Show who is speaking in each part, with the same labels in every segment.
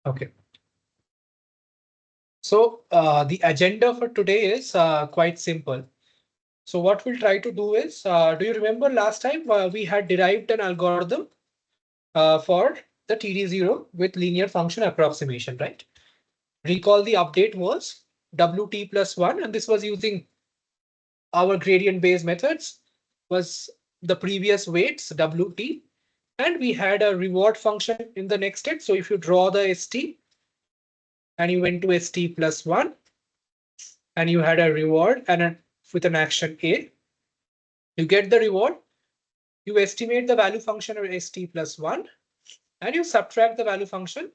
Speaker 1: Okay. So the agenda for today is quite simple. So what we'll try to do is, do you remember last time we had derived an algorithm for the TD0 with linear function approximation, right? Recall the update was WT plus 1, and this was using our gradient based methods, was the previous weights WT, and we had a reward function in the next state. So if you draw the ST and you went to ST plus 1, and you had a reward and with an action A, you get the reward, you estimate the value function of ST plus 1, and you subtract the value function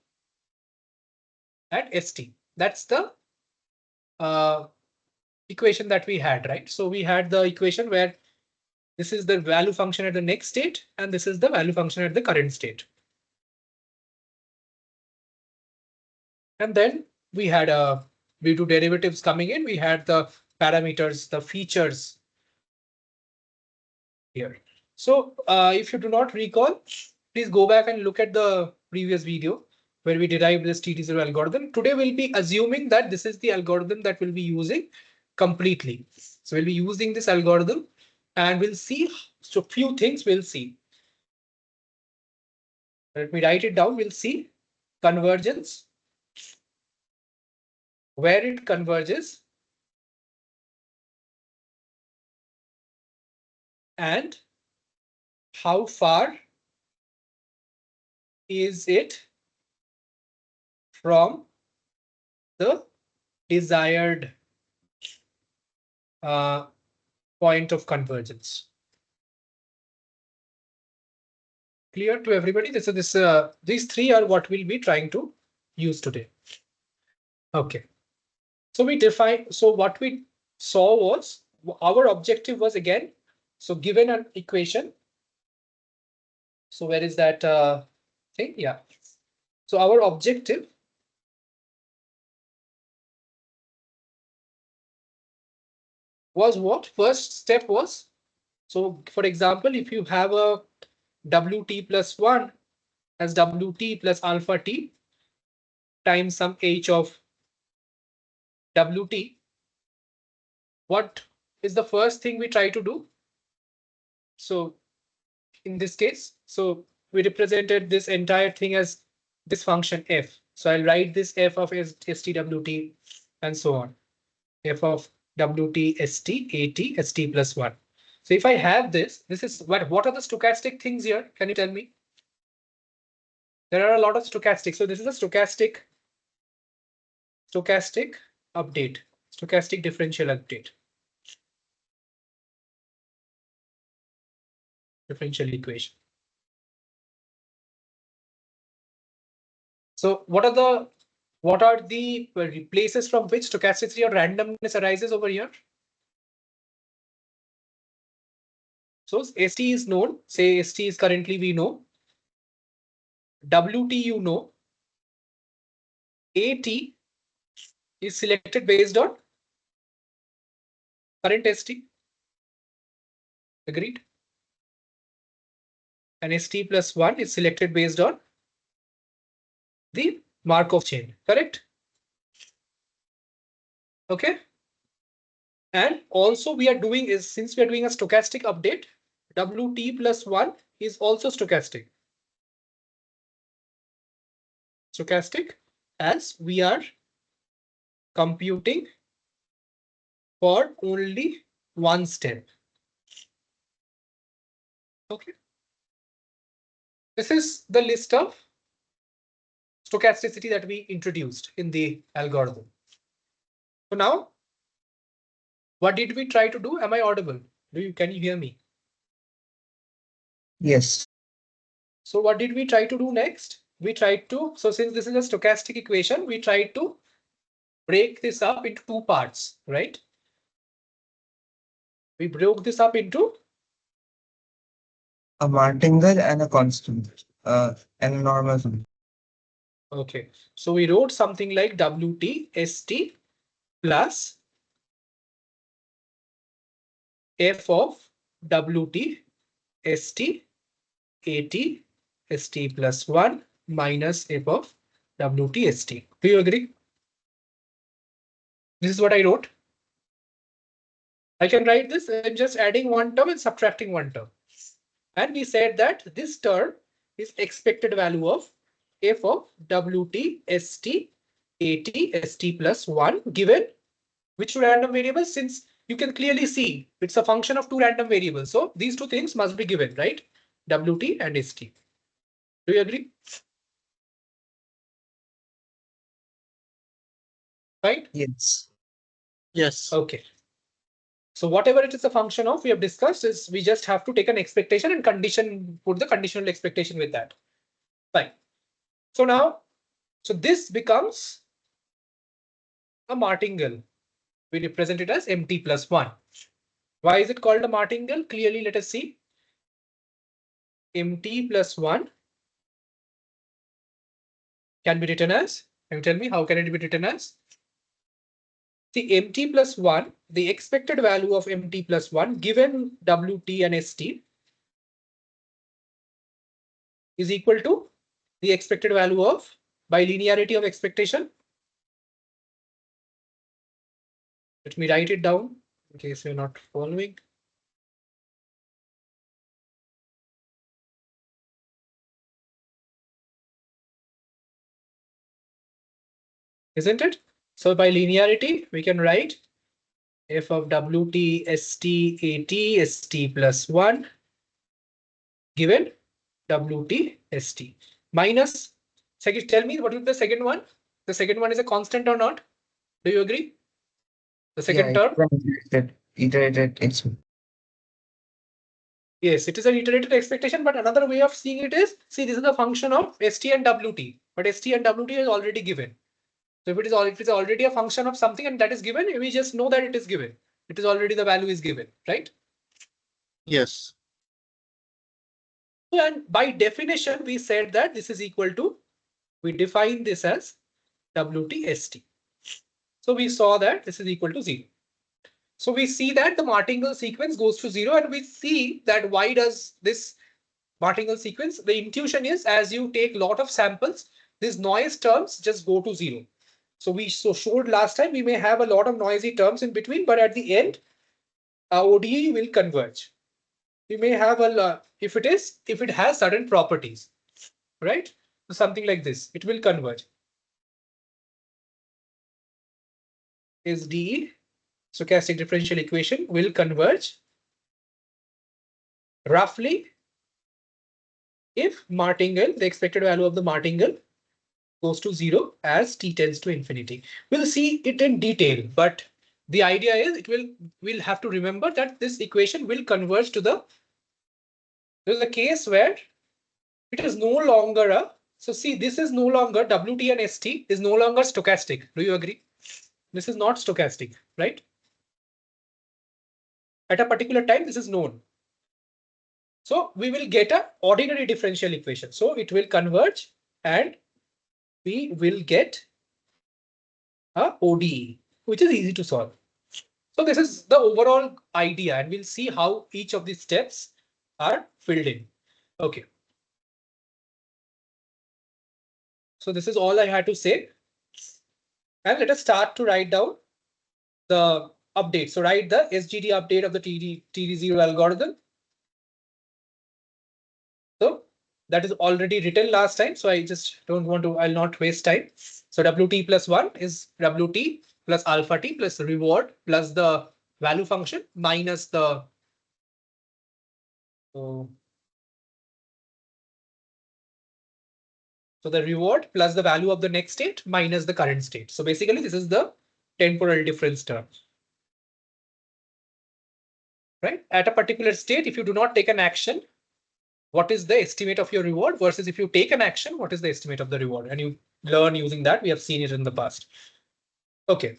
Speaker 1: at ST. That's the equation that we had, right? So we had the equation where this is the value function at the next state, and this is the value function at the current state. And then we had due to derivatives coming in, we had the parameters, the features here. So if you do not recall, please go back and look at the previous video where we derived this TD0 algorithm. Today we'll be assuming that this is the algorithm that we'll be using completely. So we'll be using this algorithm and we'll see, so few things we'll see. Let me write it down. We'll see convergence, where it converges, and how far is it from the desired point of convergence. Clear to everybody? These three are what we'll be trying to use today. Okay. So we define, so what we saw was our objective was again, so given an equation. So where is that thing? Yeah. So our objective was what? First step was, so for example, if you have a WT plus 1 as WT plus alpha T times some H of WT, what is the first thing we try to do? So in this case, so we represented this entire thing as this function f. So I'll write this f of STWT and so on. F of WT, ST, AT, ST plus 1. So if I have this is what are the stochastic things here? Can you tell me? There are a lot of stochastics. So this is a stochastic update, stochastic differential update. Differential equation. So what are the places from which stochasticity or randomness arises over here? So ST is known, say ST is currently we know. WT you know. AT is selected based on current ST. Agreed? And ST plus 1 is selected based on the Markov chain, correct? Okay. And also we are doing is, since we are doing a stochastic update, WT plus 1 is also stochastic. Stochastic, as we are computing for only one step. Okay. This is the list of stochasticity that we introduced in the algorithm. So now, what did we try to do? Am I audible? Can you hear me?
Speaker 2: Yes.
Speaker 1: So what did we try to do next? We tried to, so since this is a stochastic equation, we tried to break this up into two parts, right? We broke this up into
Speaker 2: a martingale and a constant, and a normal function.
Speaker 1: Okay, so we wrote something like WT ST plus f of WT ST AT ST plus 1 minus f of WTST. Do you agree? This is what I wrote. I can write this. I'm just adding one term and subtracting one term. And we said that this term is expected value of f of WTST AT plus 1 given which two random variables, since you can clearly see it's a function of two random variables. So these two things must be given, right? WT and ST. Do you agree? Right?
Speaker 2: Yes.
Speaker 3: Yes.
Speaker 1: Okay. So whatever it is a function of, we have discussed is we just have to take an expectation and condition, put the conditional expectation with that. Fine. So now, so this becomes a martingale. We represent it as MT plus 1. Why is it called a martingale? Clearly, let us see. MT plus 1 can be written as, can you tell me how can it be written as? The MT plus 1, the expected value of MT plus 1 given WT and ST is equal to the expected value of, by linearity of expectation. Let me write it down in case you're not following. Isn't it? So by linearity, we can write f of WT ST AT ST plus 1 given WT ST minus, second, tell me what is the second one? The second one is a constant or not? Do you agree? The second term?
Speaker 2: Iterated.
Speaker 1: Yes, it is an iterated expectation, but another way of seeing it is, see, this is a function of ST and WT, but ST and WT is already given. So if it is already a function of something and that is given, we just know that it is given. It is already the value is given, right?
Speaker 3: Yes.
Speaker 1: And by definition, we said that this is equal to, we define this as WTST. So we saw that this is equal to 0. So we see that the Martingale sequence goes to 0, and we see that why does this Martingale sequence? The intuition is as you take lot of samples, these noise terms just go to 0. So we showed last time we may have a lot of noisy terms in between, but at the end, ODE will converge. We may have if it has certain properties, right? So something like this, it will converge. Is DE, stochastic differential equation, will converge roughly if Martingale, the expected value of the Martingale goes to 0 as t tends to infinity. We'll see it in detail, but the idea is we'll have to remember that this equation will converge to there's a case where it is no longer so see, this is no longer WT and ST is no longer stochastic. Do you agree? This is not stochastic, right? At a particular time, this is known. So we will get an ordinary differential equation. So it will converge and we will get a ODE, which is easy to solve. So this is the overall idea, and we'll see how each of these steps are filled in. Okay. So this is all I had to say. And let us start to write down the update. So write the SGD update of the TD0 algorithm. So that is already written last time. So I just don't want to, I'll not waste time. So WT plus 1 is WT plus alpha t plus reward plus the value function minus the so the reward plus the value of the next state minus the current state. So basically, this is the temporal difference term. Right? At a particular state, if you do not take an action, what is the estimate of your reward versus if you take an action, what is the estimate of the reward? And you learn using that. We have seen it in the past. Okay.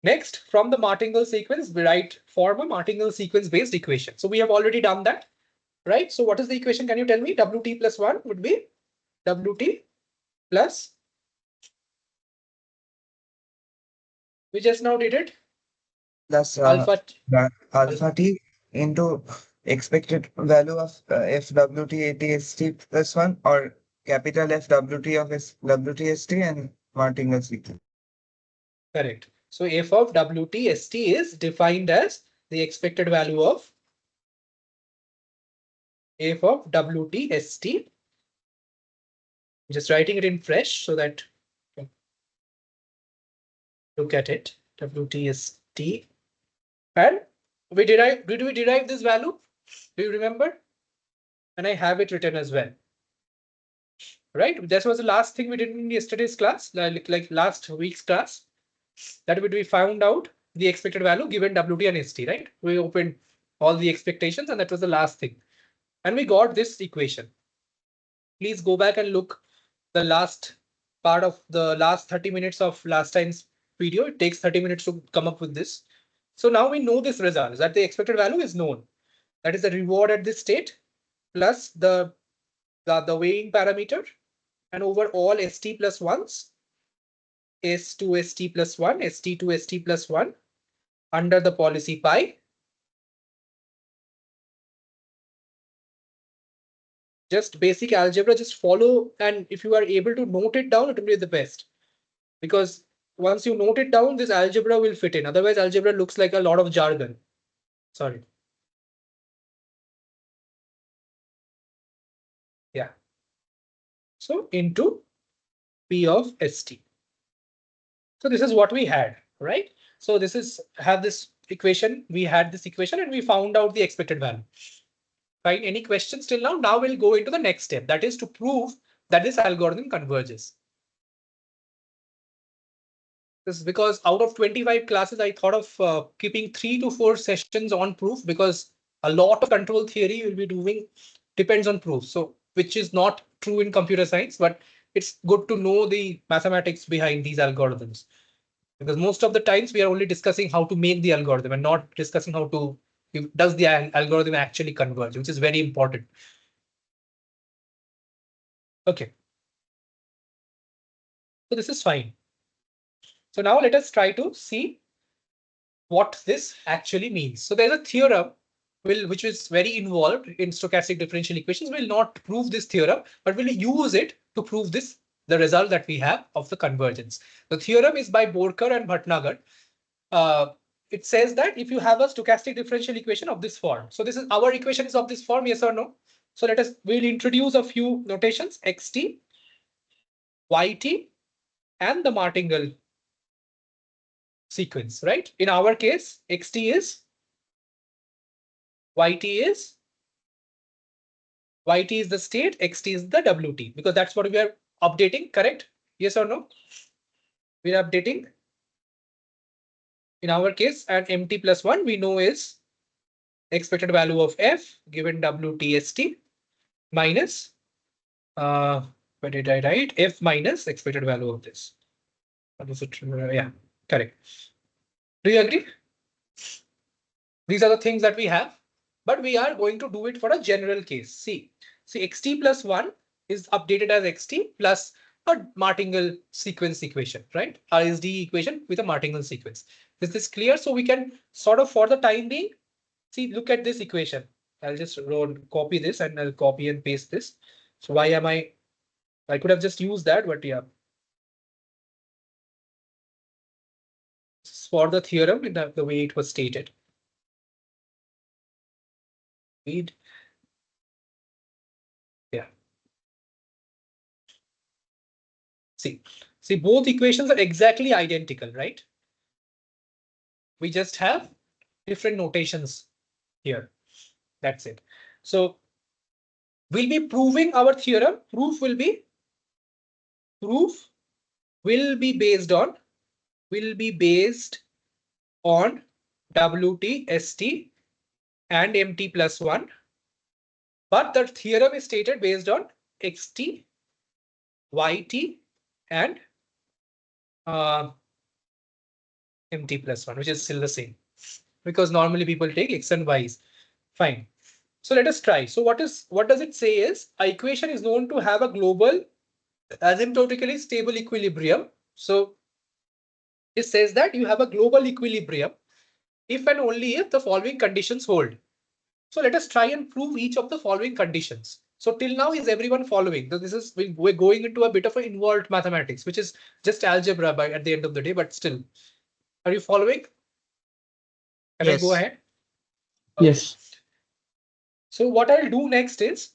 Speaker 1: Next, from the Martingale sequence, we form a Martingale sequence based equation. So we have already done that, right? So what is the equation? Can you tell me? WT plus 1 would be WT plus, we just now did it,
Speaker 2: Plus
Speaker 1: alpha
Speaker 2: alpha t into expected value of FWT ATST plus 1, or capital F WT of WTST and Martingale sequence.
Speaker 1: Correct. So f of WTST is defined as the expected value of f of WTST. Just writing it in fresh so that you can look at it. WTST. And did we derive this value? Do you remember? And I have it written as well. Right? This was the last thing we did in yesterday's class, like last week's class. That we found out the expected value given WT and ST, right? We opened all the expectations and that was the last thing. And we got this equation. Please go back and look the last part of the last 30 minutes of last time's video. It takes 30 minutes to come up with this. So now we know this result that the expected value is known. That is the reward at this state plus the weighing parameter and over all ST plus ones, S2 ST plus 1, ST2 ST plus 1 under the policy pi. Just basic algebra, just follow, and if you are able to note it down, it will be the best. Because once you note it down, this algebra will fit in. Otherwise, algebra looks like a lot of jargon. Sorry. Yeah. So into P of ST. So this is what we had, right? So this is have this equation. We had this equation and we found out the expected value. Fine. Any questions till now? Now we'll go into the next step. That is to prove that this algorithm converges. This is because out of 25 classes, I thought of keeping 3 to 4 sessions on proof because a lot of control theory you'll be doing depends on proof. So which is not true in computer science, but it's good to know the mathematics behind these algorithms. Because most of the times we are only discussing how to make the algorithm and not discussing how to does the algorithm actually converge, which is very important. Okay. So this is fine. So now let us try to see what this actually means. So there's a theorem which is very involved in stochastic differential equations. We'll not prove this theorem, but we'll use it to prove the result that we have of the convergence. The theorem is by Borkar and Bhatnagar. It says that if you have a stochastic differential equation of this form, so this is our equation is of this form, yes or no? So we'll introduce a few notations, xt, yt, and the Martingale sequence, right? In our case, xt is, yt is the state, xt is the wt, because that's what we are updating, correct? Yes or no? We are updating. In our case, and mt plus 1 we know is expected value of f given wtst minus, what did I write? F minus expected value of this. What is it? Yeah, correct. Do you agree? These are the things that we have, but we are going to do it for a general case. See, xt plus 1 is updated as xt plus a Martingale sequence equation, right? RSD equation with a Martingale sequence. Is this clear? So we can sort of, for the time being, see, look at this equation. I'll just copy this and I'll copy and paste this. So why am I could have just used that, but yeah. For the theorem in the way it was stated. Read. Yeah. See, both equations are exactly identical, right? We just have different notations here. That's it. So we'll be proving our theorem. Proof will be based on WT, ST and MT plus 1. But the theorem is stated based on XT, YT and MT plus 1, which is still the same. Because normally people take X and Y's. Fine. So let us try. So what does it say is a equation is known to have a global asymptotically stable equilibrium. So it says that you have a global equilibrium if and only if the following conditions hold. So let us try and prove each of the following conditions. So till now, is everyone following? So this is, we're going into a bit of an involved mathematics, which is just algebra by at the end of the day, but still, are you following? Can I go
Speaker 3: Yes.
Speaker 1: ahead?
Speaker 4: Yes.
Speaker 1: So what I'll do next is,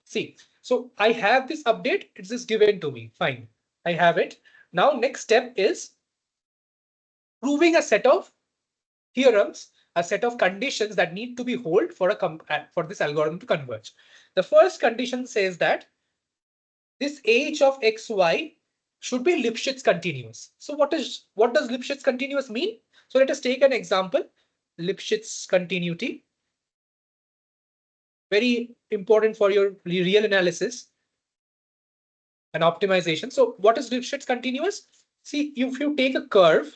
Speaker 1: see, so I have this update, it's just given to me. Fine, I have it. Now, next step is proving a set of theorems, a set of conditions that need to be hold for for this algorithm to converge. The first condition says that this h of xy should be Lipschitz continuous. So what does Lipschitz continuous mean? So let us take an example. Lipschitz continuity, very important for your real analysis and optimization. So what is Lipschitz continuous? See, if you take a curve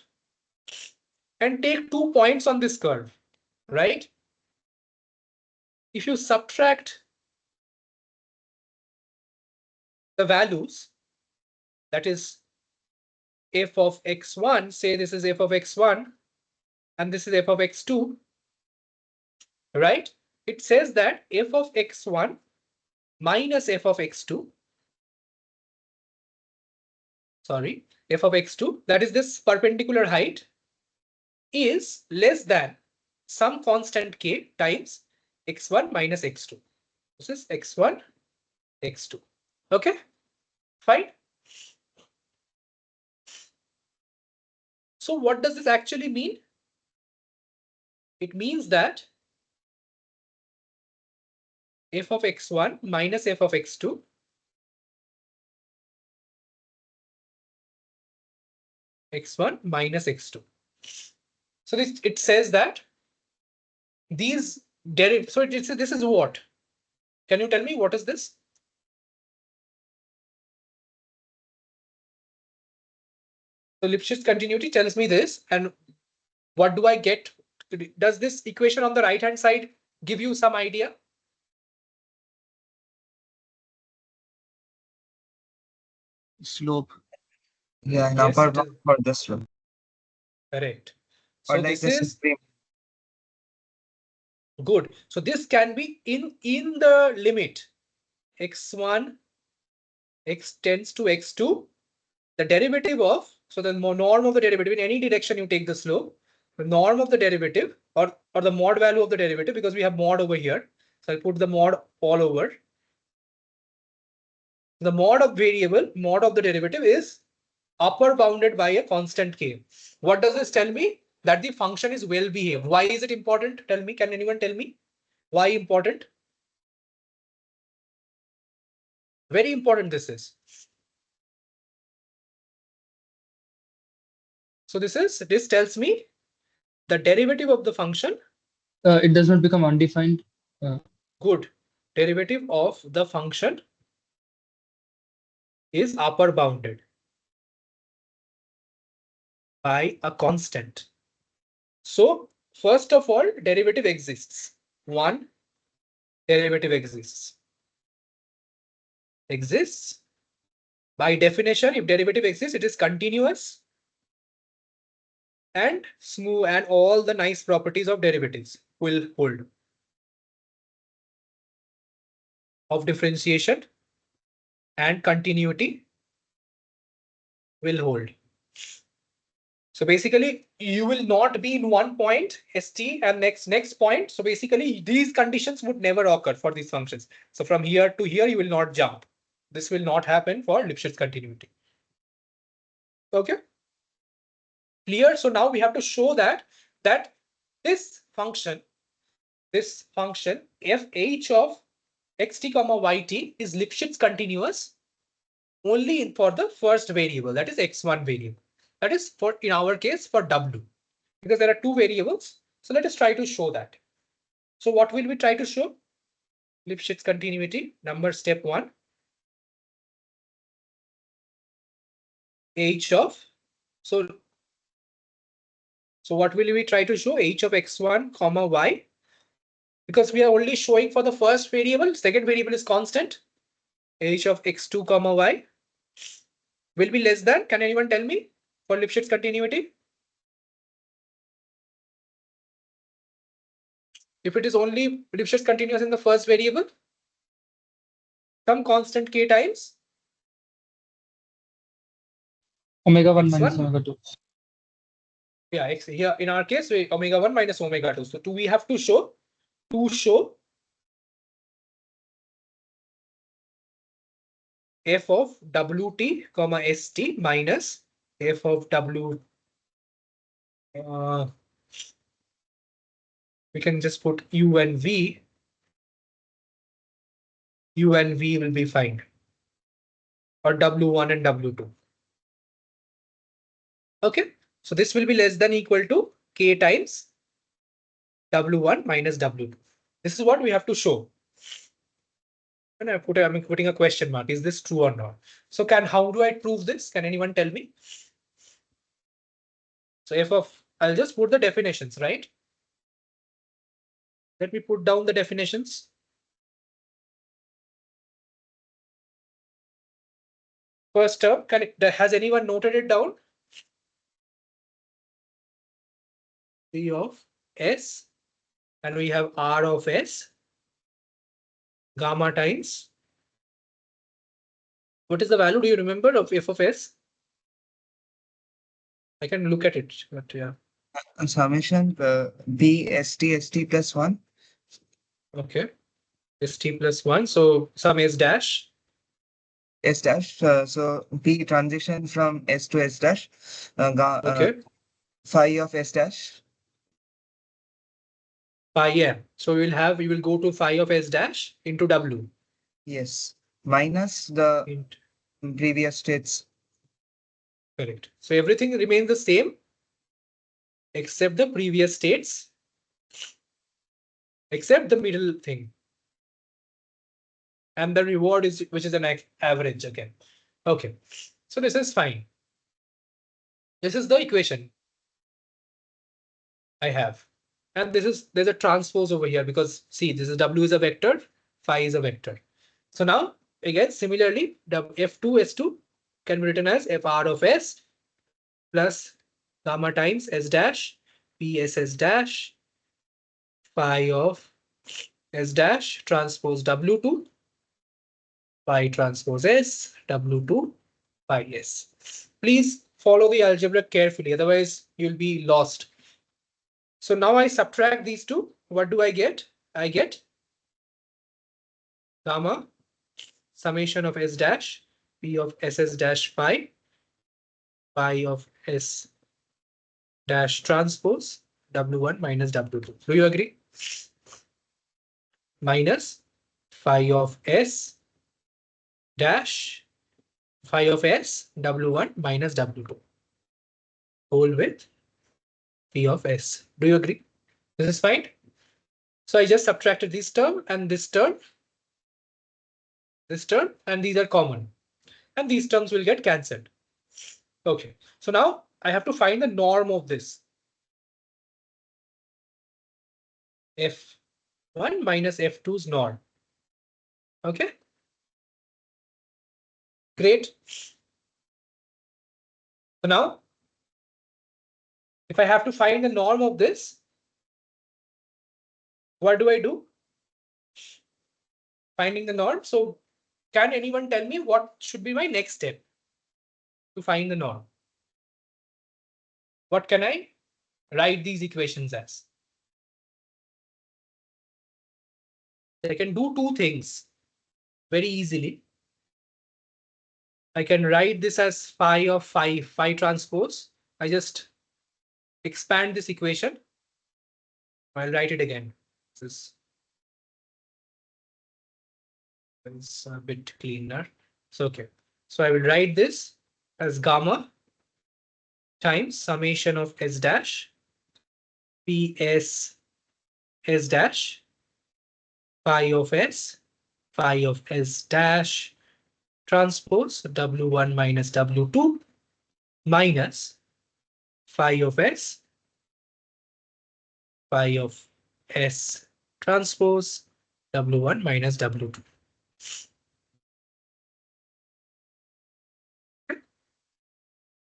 Speaker 1: and take 2 points on this curve, right? If you subtract the values, that is f of x1, say this is f of x1 and this is f of x2, right? It says that f of x1 minus f of x2, sorry, f of x2, that is this perpendicular height, is less than some constant k times x1 minus x2. This is x1, x2. Okay, fine. So what does this actually mean? It means that f of x1 minus f of x2 x1 minus x2. So this, it says that these derivatives, so this is what? Can you tell me what is this? So Lipschitz continuity tells me this, and what do I get? Does this equation on the right hand side give you some idea?
Speaker 3: Slope.
Speaker 2: Yeah, an
Speaker 1: Yes,
Speaker 2: upper
Speaker 1: it is
Speaker 2: bound for this one.
Speaker 1: correct.
Speaker 2: Or
Speaker 1: So
Speaker 2: like
Speaker 1: this
Speaker 2: this
Speaker 1: is
Speaker 2: supreme.
Speaker 1: good. So this can be in the limit x1 x tends to x2, the derivative of, so the norm of the derivative in any direction you take the slope, the norm of the derivative or the mod value of the derivative, because we have mod over here. So I'll put the mod all over. The mod of variable, mod of the derivative is upper bounded by a constant k. What does this tell me? That the function is well behaved. Why is it important? Tell me, can anyone tell me why important? Very important this is. So this tells me the derivative of the function.
Speaker 4: It does not become undefined.
Speaker 1: Good. Derivative of the function is upper bounded by a constant. So first of all, derivative exists. One, derivative exists. Exists. By definition, if derivative exists, it is continuous and smooth, and all the nice properties of derivatives will hold. Of differentiation and continuity will hold. So basically, you will not be in one point st and next point. So basically, these conditions would never occur for these functions. So from here to here, you will not jump. This will not happen for Lipschitz continuity. Okay, clear? So now we have to show that this function f h of xt comma yt is Lipschitz continuous only for the first variable, that is x1 variable. That is for, in our case, for w, because there are two variables. So let us try to show that. So what will we try to show? Lipschitz continuity, number step 1. H of, so what will we try to show? H of x1 comma y, because we are only showing for the first variable, second variable is constant. H of x2 comma y will be less than, can anyone tell me, for Lipschitz continuity? If it is only Lipschitz continuous in the first variable, some constant k times
Speaker 4: Omega 1
Speaker 1: x1.
Speaker 4: minus omega 2.
Speaker 1: Yeah, x here in our case, omega 1 minus omega 2. So we have to show f of wt comma st minus f of w. We can just put u and v. U and v will be fine, or w1 and w2. Okay, so this will be less than equal to k times w1 minus w2. This is what we have to show. And I'm putting a question mark. Is this true or not? So how do I prove this? Can anyone tell me? So I'll just put the definitions, right? Let me put down the definitions. First term, has anyone noted it down? P of S, and we have R of S, gamma times. What is the value? Do you remember of f of S? I can look at it, but yeah.
Speaker 2: Summation b st plus 1.
Speaker 1: Okay. St plus 1. So some S dash.
Speaker 2: S dash. So b transition from S to S dash.
Speaker 1: Okay.
Speaker 2: Phi of S dash.
Speaker 1: Phi, yeah. So we will go to phi of S dash into W.
Speaker 2: Yes. Minus the previous states.
Speaker 1: Correct. So everything remains the same except the previous states, except the middle thing. And the reward which is an average again. Okay. So this is fine. This is the equation I have. And there's a transpose over here because see, this is W is a vector, phi is a vector. So now again, similarly, F2 S2 can be written as FR of S plus gamma times S dash PSS dash phi of S dash transpose W2 phi transpose S W2 phi S. Please follow the algebra carefully, otherwise you'll be lost. So now I subtract these two. What do I get? I get gamma summation of S dash P of SS dash phi of S dash transpose W1 minus W2. Do you agree? Minus phi of S dash phi of S W1 minus W2 whole with P of S. Do you agree? This is fine. So I just subtracted this term and this term, and these are common. And these terms will get cancelled. Okay, so now I have to find the norm of this. F1 minus F2's norm. Okay. Great. So now, if I have to find the norm of this, what do I do? Finding the norm. So can anyone tell me what should be my next step to find the norm? What can I write these equations as? I can do two things very easily. I can write this as phi of phi transpose. I just expand this equation. I'll write it again. This is a bit cleaner. So, okay. So I will write this as gamma times summation of S dash PS S dash phi of S dash transpose W1 minus W2 minus phi of S transpose W1 minus W2.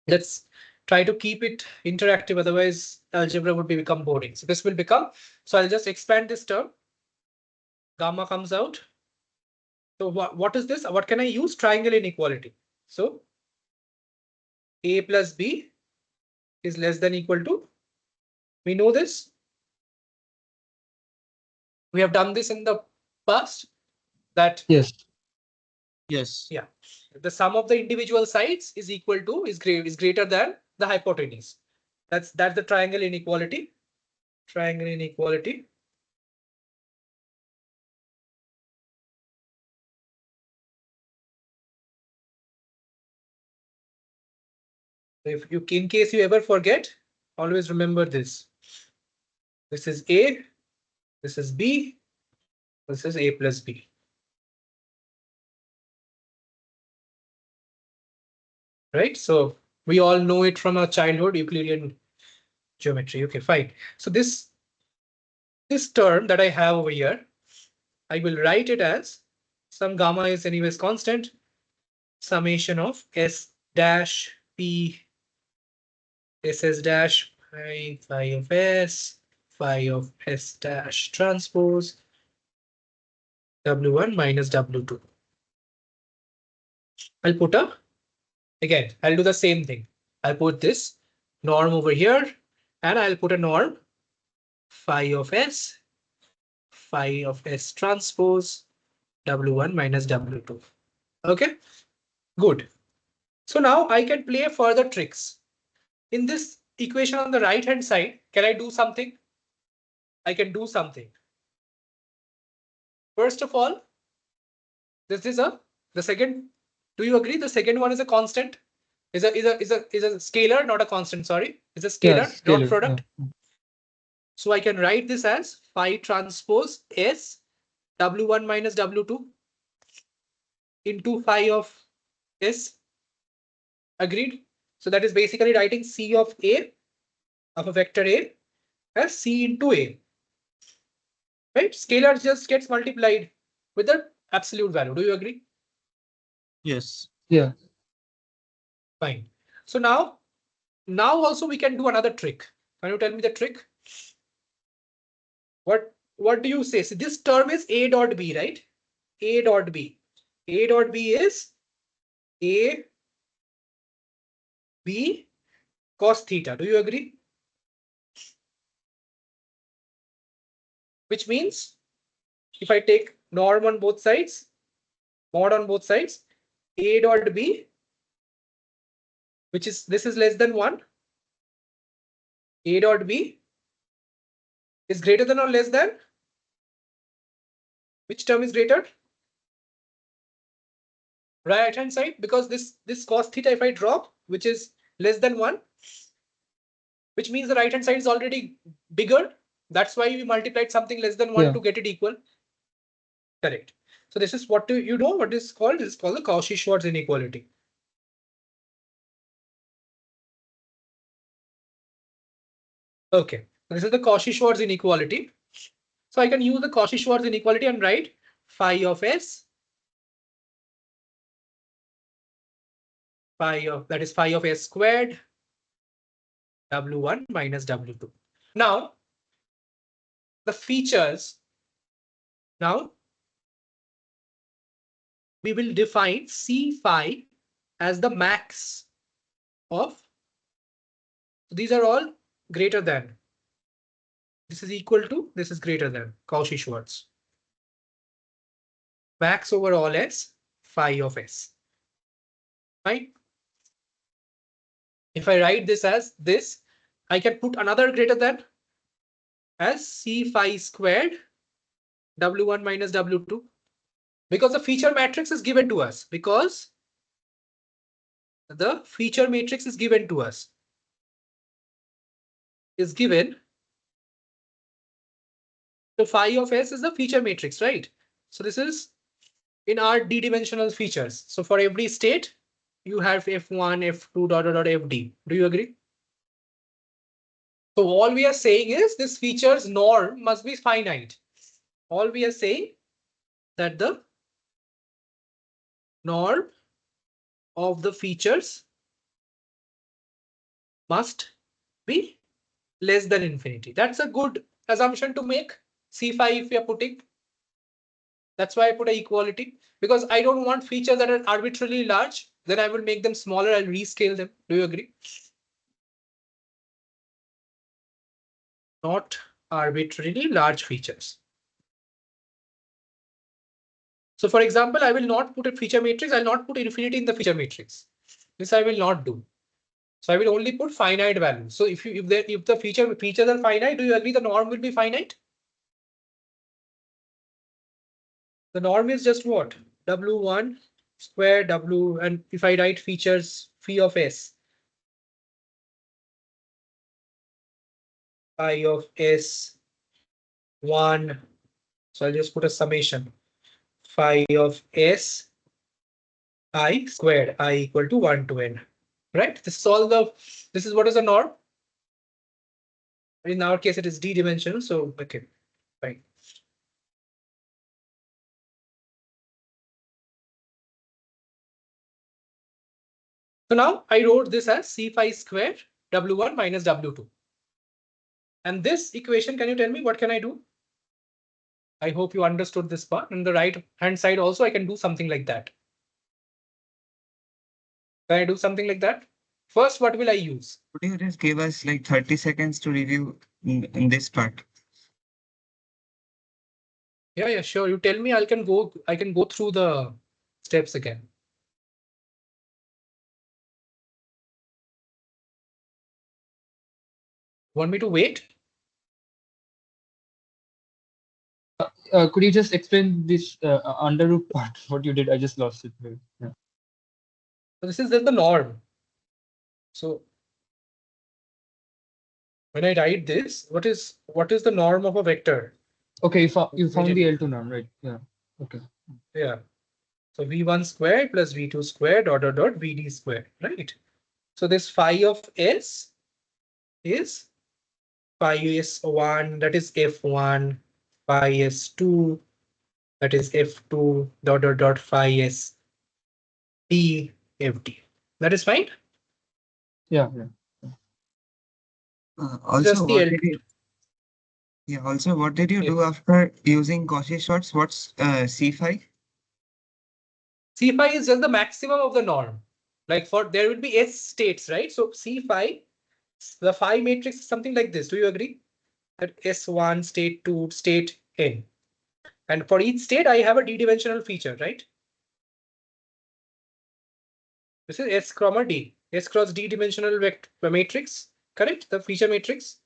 Speaker 1: Let's try to keep it interactive, otherwise algebra would become boring. So this will become, so I'll just expand this term. Gamma comes out So what is this? What can I use? Triangle inequality. So a plus b is less than equal to, we know this. We have done this in the past, that
Speaker 4: Yes.
Speaker 3: Yes.
Speaker 1: yeah, the sum of the individual sides is equal to, is greater than the hypotenuse. That's the triangle inequality. Triangle inequality. If you, in case you ever forget, always remember this. This is A, this is B, this is A plus B. Right? So we all know it from our childhood, Euclidean geometry. Okay, fine. So this term that I have over here, I will write it as some gamma is anyways constant, summation of S dash P SS dash phi of S, phi of S dash transpose W1 minus W2. I'll put again, I'll do the same thing. I'll put this norm over here and I'll put a norm phi of S, phi of S transpose W1 minus W2. Okay, good. So now I can play further tricks. In this equation on the right hand side, can I do something? I can do something. First of all, this is the second. Do you agree? The second one is a constant. Is a scalar, not a constant. Sorry, it's a
Speaker 4: Yeah.
Speaker 1: scalar, dot
Speaker 4: Scalar.
Speaker 1: product.
Speaker 4: Yeah.
Speaker 1: So I can write this as phi transpose S W1 minus W2 into phi of S. Agreed? So that is basically writing C of A, of a vector A, as C into A. Right? Scalar just gets multiplied with the absolute value. Do you agree?
Speaker 3: Yes.
Speaker 4: Yeah.
Speaker 1: Fine. So now also we can do another trick. Can you tell me the trick? What do you say? So this term is A dot B, right? A dot B. A dot B is A B cos theta. Do you agree? Which means if I take norm on both sides, mod on both sides, A dot B, which is this is less than 1. A dot B is greater than or less than? Which term is greater? Right hand side, because this cos theta, if I drop, which is less than 1, which means the right hand side is already bigger. That's why we multiplied something less than 1 to get it equal. Correct. So this is what you know what is called? This is called the Cauchy-Schwarz inequality. Okay, this is the Cauchy-Schwarz inequality. So I can use the Cauchy-Schwarz inequality and write phi of S, that is phi of S squared W1 minus W2. Now the features. Now we will define C phi as the max of. These are all greater than. This is equal to. This is greater than Cauchy-Schwarz. Max over all S, phi of S. Right? If I write this as this, I can put another greater than as C phi squared W1 minus W2, because the feature matrix is given to us, because the feature matrix is given to us, is given. So phi of S is the feature matrix, right? So this is in our d-dimensional features. So for every state, you have F1, F2, dot, dot, dot, Fd. Do you agree? So all we are saying is this feature's norm must be finite. All we are saying that the norm of the features must be less than infinity. That's a good assumption to make. C phi if we are putting. That's why I put a equality, because I don't want features that are arbitrarily large. Then I will make them smaller. I'll rescale them. Do you agree? Not arbitrarily large features. So for example, I will not put a feature matrix. I'll not put infinity in the feature matrix. This I will not do. So I will only put finite values. So if the features are finite, do you agree the norm will be finite? The norm is just what? W1 square W, and if I write features phi of S, phi of S1, so I'll just put a summation, phi of S I squared, I equal to 1 to n, right? This is what is the norm. In our case, it is d-dimensional, so okay, fine. So now I wrote this as C phi squared W1 minus W2. And this equation, can you tell me what can I do? I hope you understood this part. On the right hand side also, I can do something like that. Can I do something like that? First, what will I use?
Speaker 2: Could you just give us like 30 seconds to review in this part?
Speaker 1: Yeah, sure. You tell me, I can go through the steps again. Want me to wait?
Speaker 4: Could you just explain this under root part? What you did? I just lost it. Yeah.
Speaker 1: So this is the norm. So when I write this, what is the norm of a vector?
Speaker 4: Okay, you found the L2 norm, right? Yeah. Okay.
Speaker 1: Yeah. So v1 squared plus v2 squared dot vd squared, right? So this phi of S is phi S1, that is F1, phi S2, that is F2 dot phi S D FD. That is fine.
Speaker 4: Yeah.
Speaker 2: Also,
Speaker 1: Just the
Speaker 2: what
Speaker 1: L2.
Speaker 2: did you? Yeah. Also, what did you
Speaker 1: Yeah.
Speaker 2: do after using Cauchy sorts? What's C5?
Speaker 1: C phi is just the maximum of the norm. Like there will be S states, right? So C phi, the phi matrix is something like this. Do you agree? That S1, state 2, state n. And for each state, I have a d-dimensional feature, right? This is S comma D. S cross d-dimensional vector matrix, correct? The feature matrix.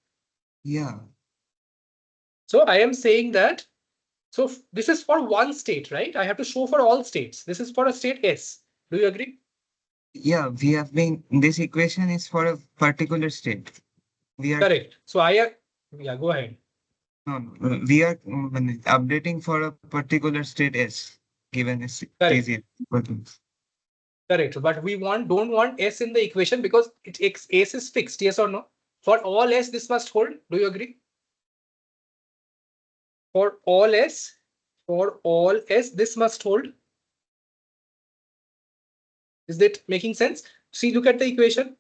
Speaker 2: Yeah.
Speaker 1: So I am saying that, so this is for one state, right? I have to show for all states. This is for a state S. Do you agree?
Speaker 2: Yeah, we have been, this equation is for a particular state. We are
Speaker 1: correct. So yeah, go ahead.
Speaker 2: we are updating for a particular state S given S
Speaker 1: Correct.
Speaker 2: equal to.
Speaker 1: Correct. But we don't want S in the equation because S is fixed, yes or no? For all S, this must hold. Do you agree? For all S, this must hold. Is that making sense? See, look at the equation.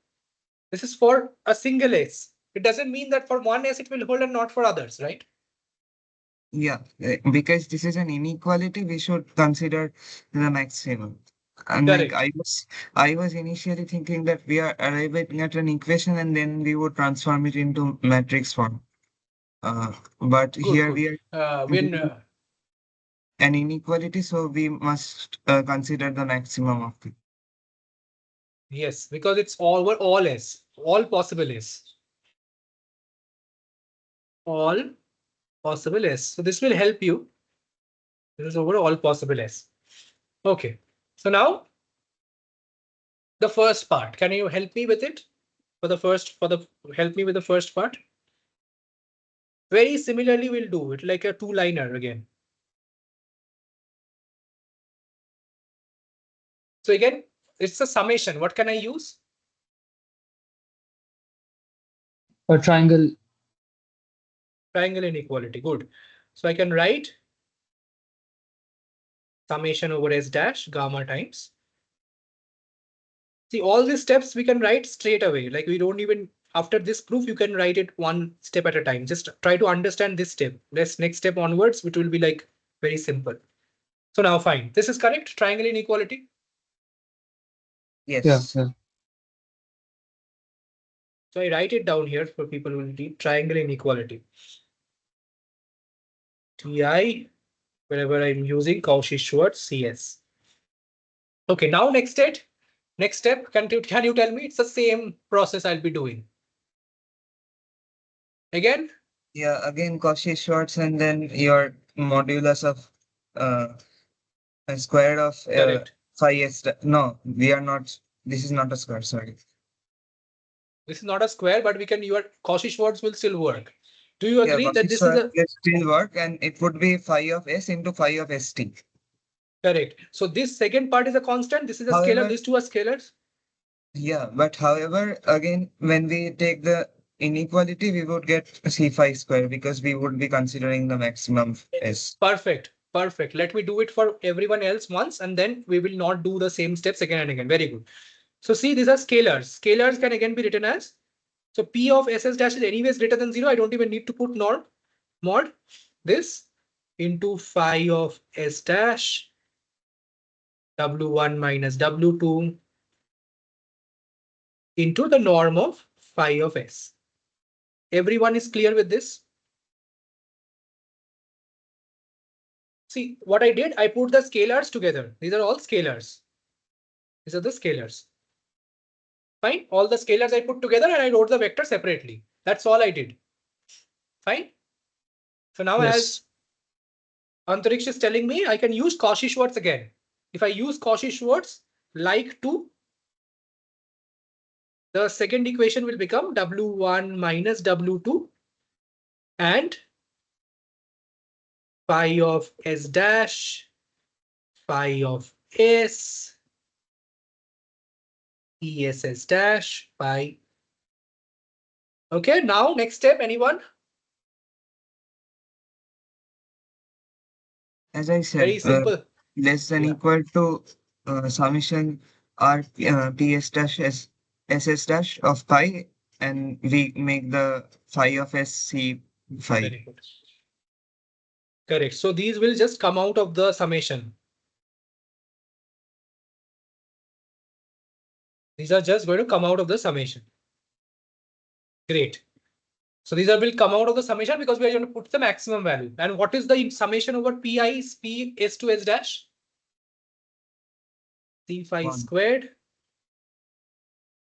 Speaker 1: This is for a single S. It doesn't mean that for one S it will hold and not for others, right?
Speaker 2: Yeah, because this is an inequality, we should consider the maximum. And
Speaker 1: Correct.
Speaker 2: like I was initially thinking that we are arriving at an equation and then we would transform it into matrix form. But
Speaker 1: Good,
Speaker 2: here
Speaker 1: good.
Speaker 2: we are
Speaker 1: When
Speaker 2: an inequality, so we must consider the maximum of it.
Speaker 1: yes, because it's all S, all possible S. All possible S. So this will help you. This is over all possible S. Okay. So now the first part. Can you help me with it? Help me with the first part. Very similarly, we'll do it like a two-liner again. So again, it's a summation. What can I use?
Speaker 4: A triangle.
Speaker 1: Triangle inequality. Good. So I can write summation over S dash gamma times. See, all these steps we can write straight away. Like we don't even, after this proof, you can write it one step at a time. Just try to understand this step. Next step onwards, which will be like very simple. So now fine. This is correct. Triangle inequality.
Speaker 2: Yes.
Speaker 4: Yeah.
Speaker 1: So I write it down here for people who will read triangle inequality. TI, wherever I'm using Cauchy-Schwarz CS. Okay, now next step, can you tell me it's the same process I'll be doing? Again?
Speaker 2: Yeah, again Cauchy-Schwarz and then your modulus of a square of
Speaker 1: Correct.
Speaker 2: phi s. No, we are not. This is not a square. Sorry.
Speaker 1: This is not a square, but your Cauchy-Schwarz will still work. Do you
Speaker 2: Yeah,
Speaker 1: agree that this is
Speaker 2: Cauchy-Schwarz
Speaker 1: a
Speaker 2: will still work, and it would be phi of s into phi of st.
Speaker 1: correct? So this second part is a constant. This is a scalar.
Speaker 2: However,
Speaker 1: These two are scalars.
Speaker 2: yeah, but however, again, when we take the inequality, we would get c phi square because we would be considering the maximum s.
Speaker 1: Perfect. Perfect. Let me do it for everyone else once, and then we will not do the same steps again and again. Very good. So see, these are scalars. Scalars can again be written as, so P of SS dash is anyways greater than 0. I don't even need to put norm mod this into phi of S dash W1 minus W2 into the norm of phi of S. Everyone is clear with this? See what I did, I put the scalars together. These are all scalars. These are the scalars. Fine. All the scalars I put together and I wrote the vector separately. That's all I did. Fine. So now as Antariksh is telling me, I can use Cauchy-Schwarz again. If I use Cauchy-Schwarz like 2, the second equation will become W1 minus W2 and phi of S dash, phi of S, ESS dash, phi. Okay, now next step, anyone?
Speaker 2: As I
Speaker 1: Very
Speaker 2: said,
Speaker 1: simple.
Speaker 2: less than
Speaker 1: Yeah.
Speaker 2: equal to summation r ts dash s ss dash of pi, and we make the phi of s c phi.
Speaker 1: Very good. Correct. So these will just come out of the summation. These are just going to come out of the summation. Great. So these will come out of the summation because we are going to put the maximum value. And what is the summation over pi is p s to s dash? C phi squared.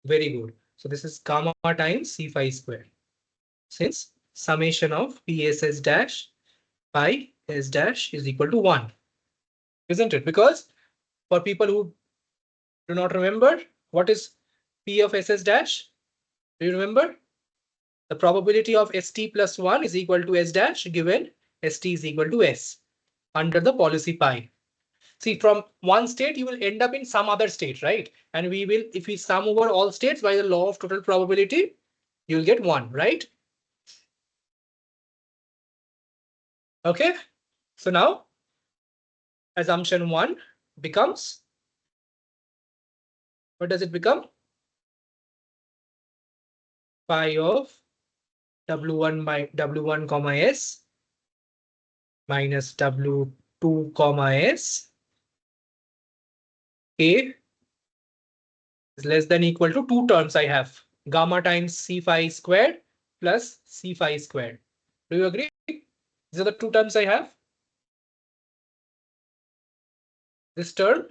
Speaker 1: Very good. So this is gamma times c phi squared. Since summation of pss dash pi s dash is equal to 1. Isn't it? Because for people who do not remember, what is p of ss dash? Do you remember? The probability of st plus 1 is equal to s dash given st is equal to s under the policy pi. See, from one state, you will end up in some other state, right? And we will, if we sum over all states by the law of total probability, you'll get 1, right? Okay. So now assumption 1 becomes, what does it become? Phi of W1 by W1 comma S minus W2 comma S A is less than equal to 2 terms I have. Gamma times C phi squared plus C phi squared. Do you agree? These are the 2 terms I have. This term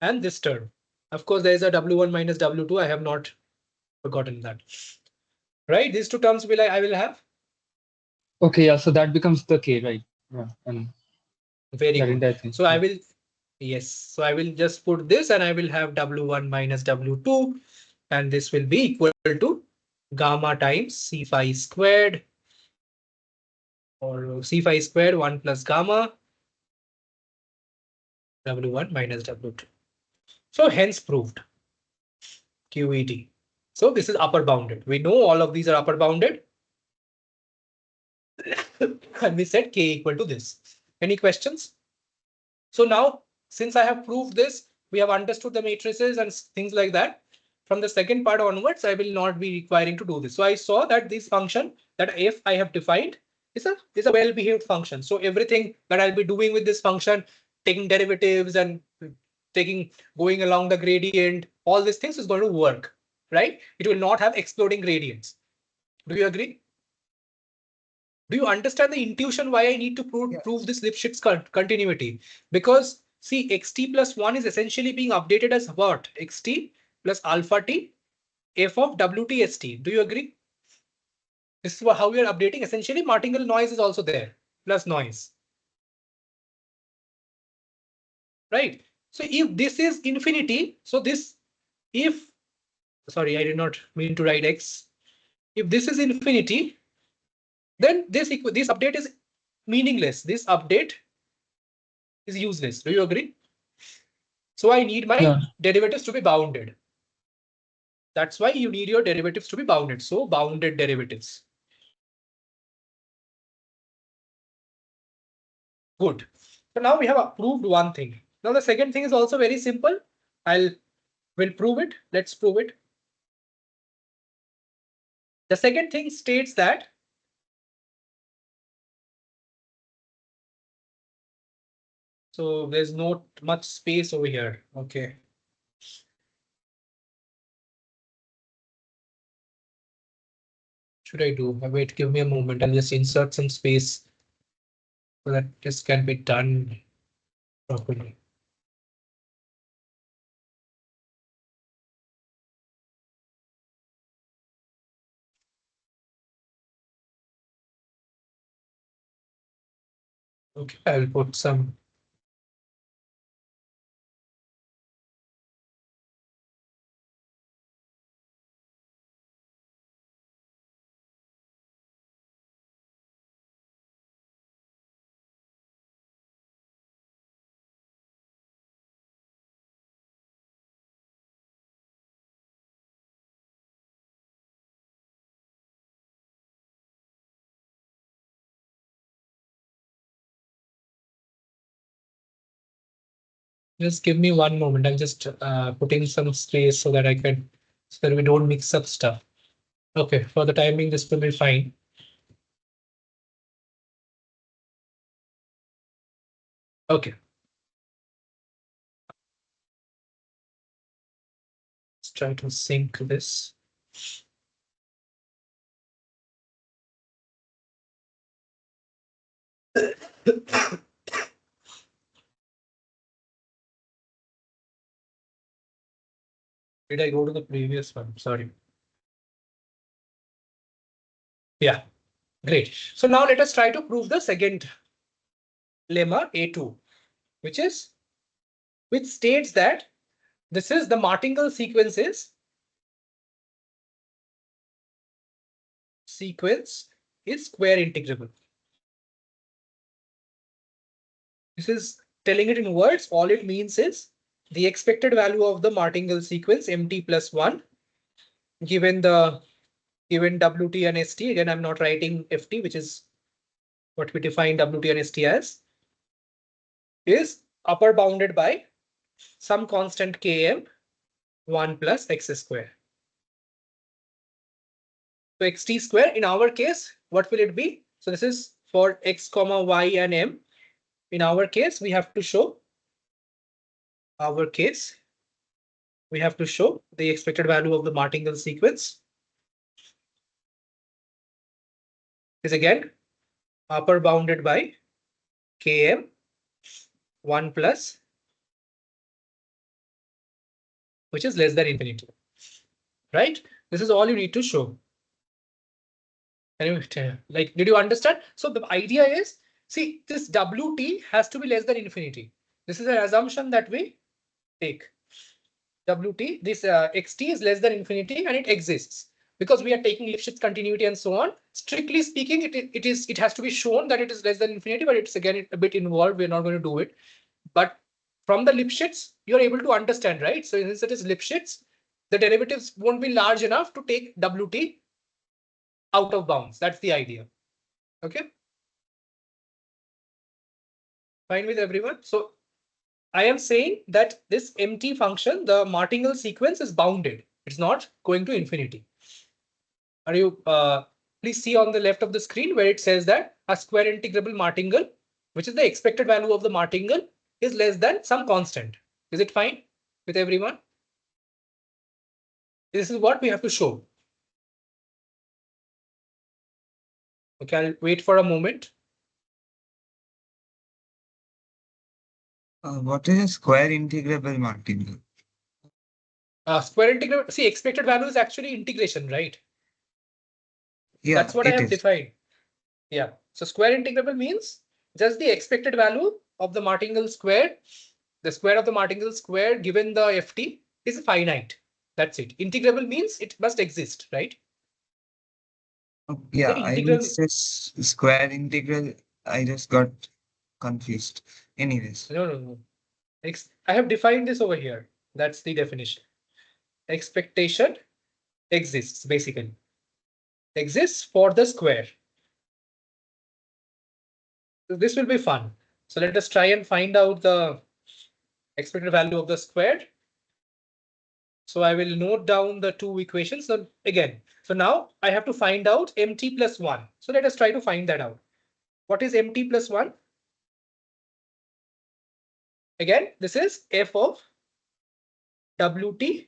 Speaker 1: and this term. Of course, there is a W1 minus W2. I have not forgotten that. Right? These 2 terms I will have.
Speaker 4: Okay, yeah. So that becomes the K, right? Yeah. And
Speaker 1: very
Speaker 4: that
Speaker 1: good.
Speaker 4: entire thing.
Speaker 1: So I will, yes. So I will just put this and I will have W1 minus W2. And this will be equal to gamma times C phi squared or C phi squared 1 plus gamma W1 minus W2. So hence proved QED. So this is upper bounded. We know all of these are upper bounded. And we said K equal to this. Any questions? So now, since I have proved this, we have understood the matrices and things like that. From the second part onwards, I will not be requiring to do this. So I saw that this function that f I have defined is a well-behaved function. So everything that I'll be doing with this function, taking derivatives and going along the gradient, all these things is going to work, right? It will not have exploding gradients. Do you agree? Do you understand the intuition why I need to prove this Lipschitz continuity? Because see, xt plus 1 is essentially being updated as what? Xt plus alpha t f of wtst. Do you agree? This is how we are updating. Essentially, Martingale noise is also there, plus noise. Right? So if this is infinity, so this, sorry, I did not mean to write x. If this is infinity, then this update is meaningless. This update is useless. Do you agree? So I need my derivatives to be bounded. That's why you need your derivatives to be bounded. So bounded derivatives. Good. So now we have proved one thing. Now the second thing is also very simple. We'll prove it. Let's prove it. The second thing states that so there's not much space over here. Okay. Should I do? Wait, give me a moment. I'll just insert some space so that this can be done properly. Okay, I'll put some. Just give me one moment. I'm just putting some space so that so that we don't mix up stuff. Okay, for the timing, this will be fine. Okay. Let's try to sync this. Did I go to the previous one? Sorry. Yeah, great. So now let us try to prove the second lemma A2, which states that this is the Martingale sequence is square integrable. This is telling it in words. All it means is the expected value of the Martingale sequence mt plus 1 given wt and st. Again, I'm not writing ft, which is what we define wt and st as, is upper bounded by some constant km 1 plus x square. So xt square in our case, what will it be? So this is for x comma y and m. In our case, we have to show the expected value of the Martingale sequence is again upper bounded by km 1 plus, which is less than infinity, right? This is all you need to show. Anyway, like, did you understand? So the idea is, see, this wt has to be less than infinity. This is an assumption that we take. Wt, this xt is less than infinity and it exists because we are taking Lipschitz continuity and so on. Strictly speaking, it has to be shown that it is less than infinity, but it's again a bit involved. We're not going to do it. But from the Lipschitz, you're able to understand, right? So since it is Lipschitz, the derivatives won't be large enough to take wt out of bounds. That's the idea. Okay. Fine with everyone. So I am saying that this mt function, the Martingale sequence, is bounded. It's not going to infinity. Are you please see on the left of the screen where it says that a square integrable martingale, which is the expected value of the martingale, is less than some constant. Is it fine with everyone? This is what we have to show. Okay, I'll wait for a moment.
Speaker 2: What is a square integrable martingale?
Speaker 1: Square integrable, see, expected value is actually integration, right?
Speaker 2: Yeah,
Speaker 1: That's what I
Speaker 2: it
Speaker 1: have
Speaker 2: is.
Speaker 1: defined. Yeah. So square integrable means just the expected value of the martingale square. The square of the martingale square given the ft is finite. That's it. Integrable means it must exist, right?
Speaker 2: Yeah,
Speaker 1: The
Speaker 2: I
Speaker 1: integral.
Speaker 2: will say square integral. I just got confused. Anyways,
Speaker 1: No. I have defined this over here. That's the definition. Expectation exists, basically. Exists for the square. This will be fun. So let us try and find out the expected value of the square. So I will note down the two equations. So again, so now I have to find out mt plus 1. So let us try to find that out. What is mt plus 1? Again, this is f of wt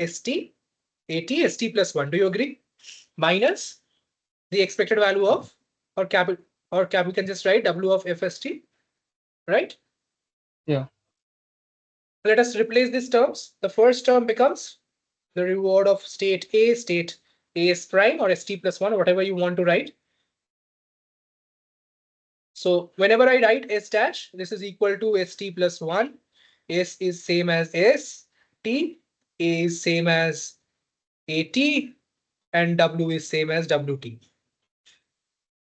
Speaker 1: st at st plus 1. Do you agree? Minus the expected value of, or we can just write w of fst, right?
Speaker 4: Yeah.
Speaker 1: Let us replace these terms. The first term becomes the reward of state as prime or st plus 1, whatever you want to write. So whenever I write s dash, this is equal to st plus 1. S is same as s, t is same as at, and w is same as wt.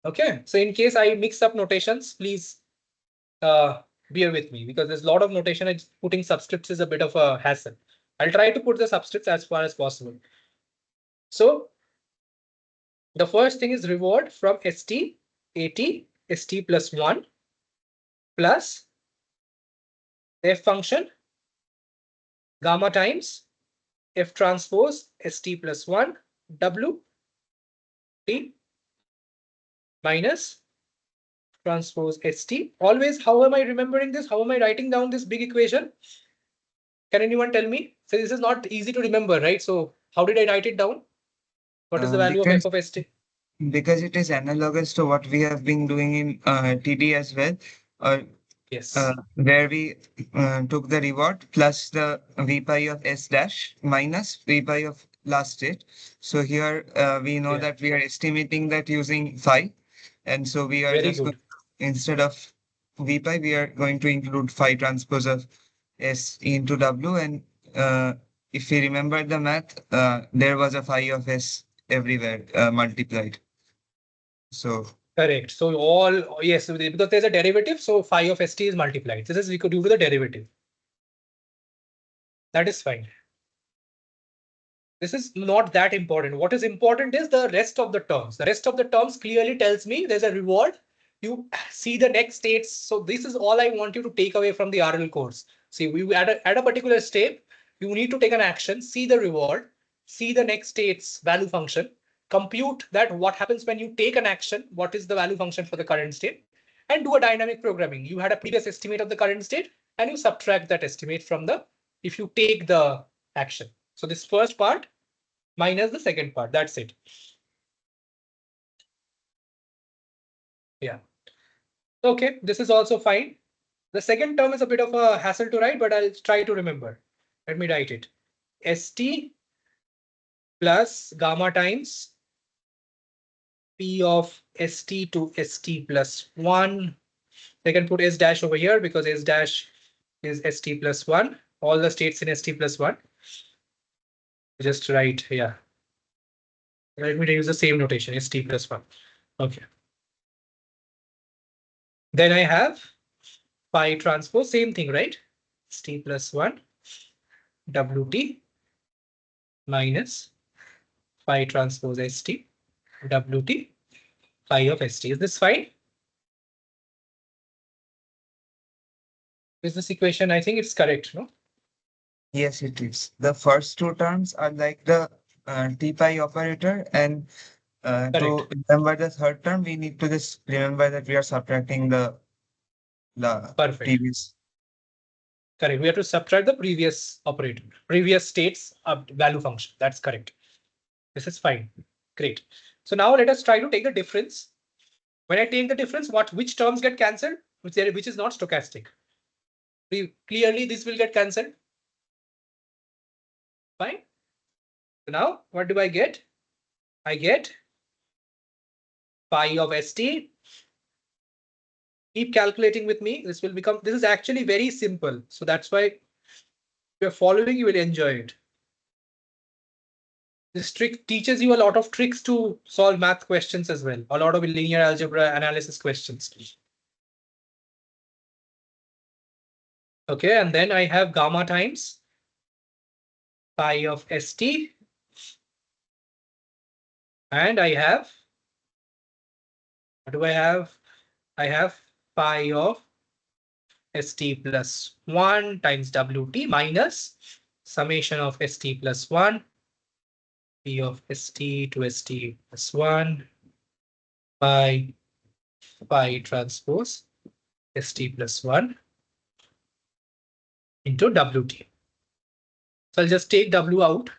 Speaker 1: Okay, so in case I mix up notations, please bear with me because there's a lot of notation and putting subscripts is a bit of a hassle. I'll try to put the subscripts as far as possible. So the first thing is reward from st, at, st plus 1 plus f function gamma times f transpose st plus 1 w t minus transpose st. Always, how am I remembering this? How am I writing down this big equation? Can anyone tell me? So this is not easy to remember, right? So how did I write it down? What is the value of f of st?
Speaker 2: because it is analogous to what we have been doing in TD as well, or
Speaker 1: Yes.
Speaker 2: where we took the reward plus the v pi of s dash minus v pi of last state. So here we know
Speaker 1: Yeah.
Speaker 2: that we are estimating that using phi, and so we are
Speaker 1: Very
Speaker 2: just
Speaker 1: good.
Speaker 2: instead of v pi, we are going to include phi transpose of s into w, and if we remember the math, there was a phi of s everywhere multiplied. So
Speaker 1: Correct. So all, yes, because there's a derivative, so phi of st is multiplied. This is we could do with the derivative. That is fine. This is not that important. What is important is the rest of the terms. The rest of the terms clearly tells me there's a reward. You see the next states. So this is all I want you to take away from the RL course. See, we at a particular step, you need to take an action, see the reward, see the next state's value function, compute that what happens when you take an action, what is the value function for the current state, and do a dynamic programming. You had a previous estimate of the current state, and you subtract that estimate from the, if you take the action. So this first part minus the second part, that's it. Yeah. Okay, this is also fine. The second term is a bit of a hassle to write, but I'll try to remember. Let me write it. St plus gamma times P of st to st plus 1. I can put s dash over here because s dash is st plus 1. All the states in st plus 1. Just write, yeah. Let me use the same notation, st plus 1. Okay. Then I have phi transpose, same thing, right? St plus 1 wt minus phi transpose st wt phi of st. Is this fine? Is this equation? I think it's correct, no?
Speaker 2: yes, it is. The first two terms are like the t pi operator, and To remember the third term, we need to just remember that we are subtracting the
Speaker 1: Perfect.
Speaker 2: previous.
Speaker 1: Correct. We have to subtract the previous operator, previous state's value function. That's correct. This is fine. Great. So now let us try to take the difference. When I take the difference, which terms get cancelled? Which is not stochastic. Clearly, this will get cancelled. Fine. So now what do I get? I get phi of st. Keep calculating with me. This is actually very simple. So that's why if you're following, you will enjoy it. This trick teaches you a lot of tricks to solve math questions as well. A lot of linear algebra analysis questions. Okay, and then I have gamma times phi of st. And I have, what do I have? I have phi of st plus 1 times wt minus summation of st plus 1 p of st to st plus 1 by phi transpose st plus 1 into wt. So I'll just take w out.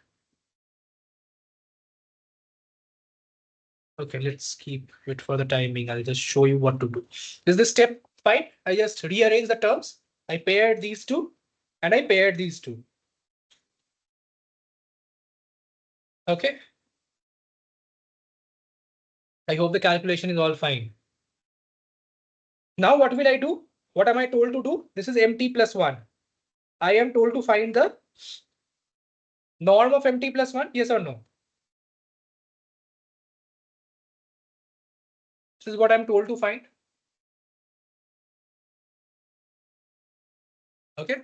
Speaker 1: Okay, let's keep it for the timing. I'll just show you what to do. Is this step fine? I just rearrange the terms. I paired these two and I paired these two. Okay. I hope the calculation is all fine. Now what will I do? What am I told to do? This is mt plus 1. I am told to find the norm of mt plus 1. Yes or no? This is what I'm told to find. Okay.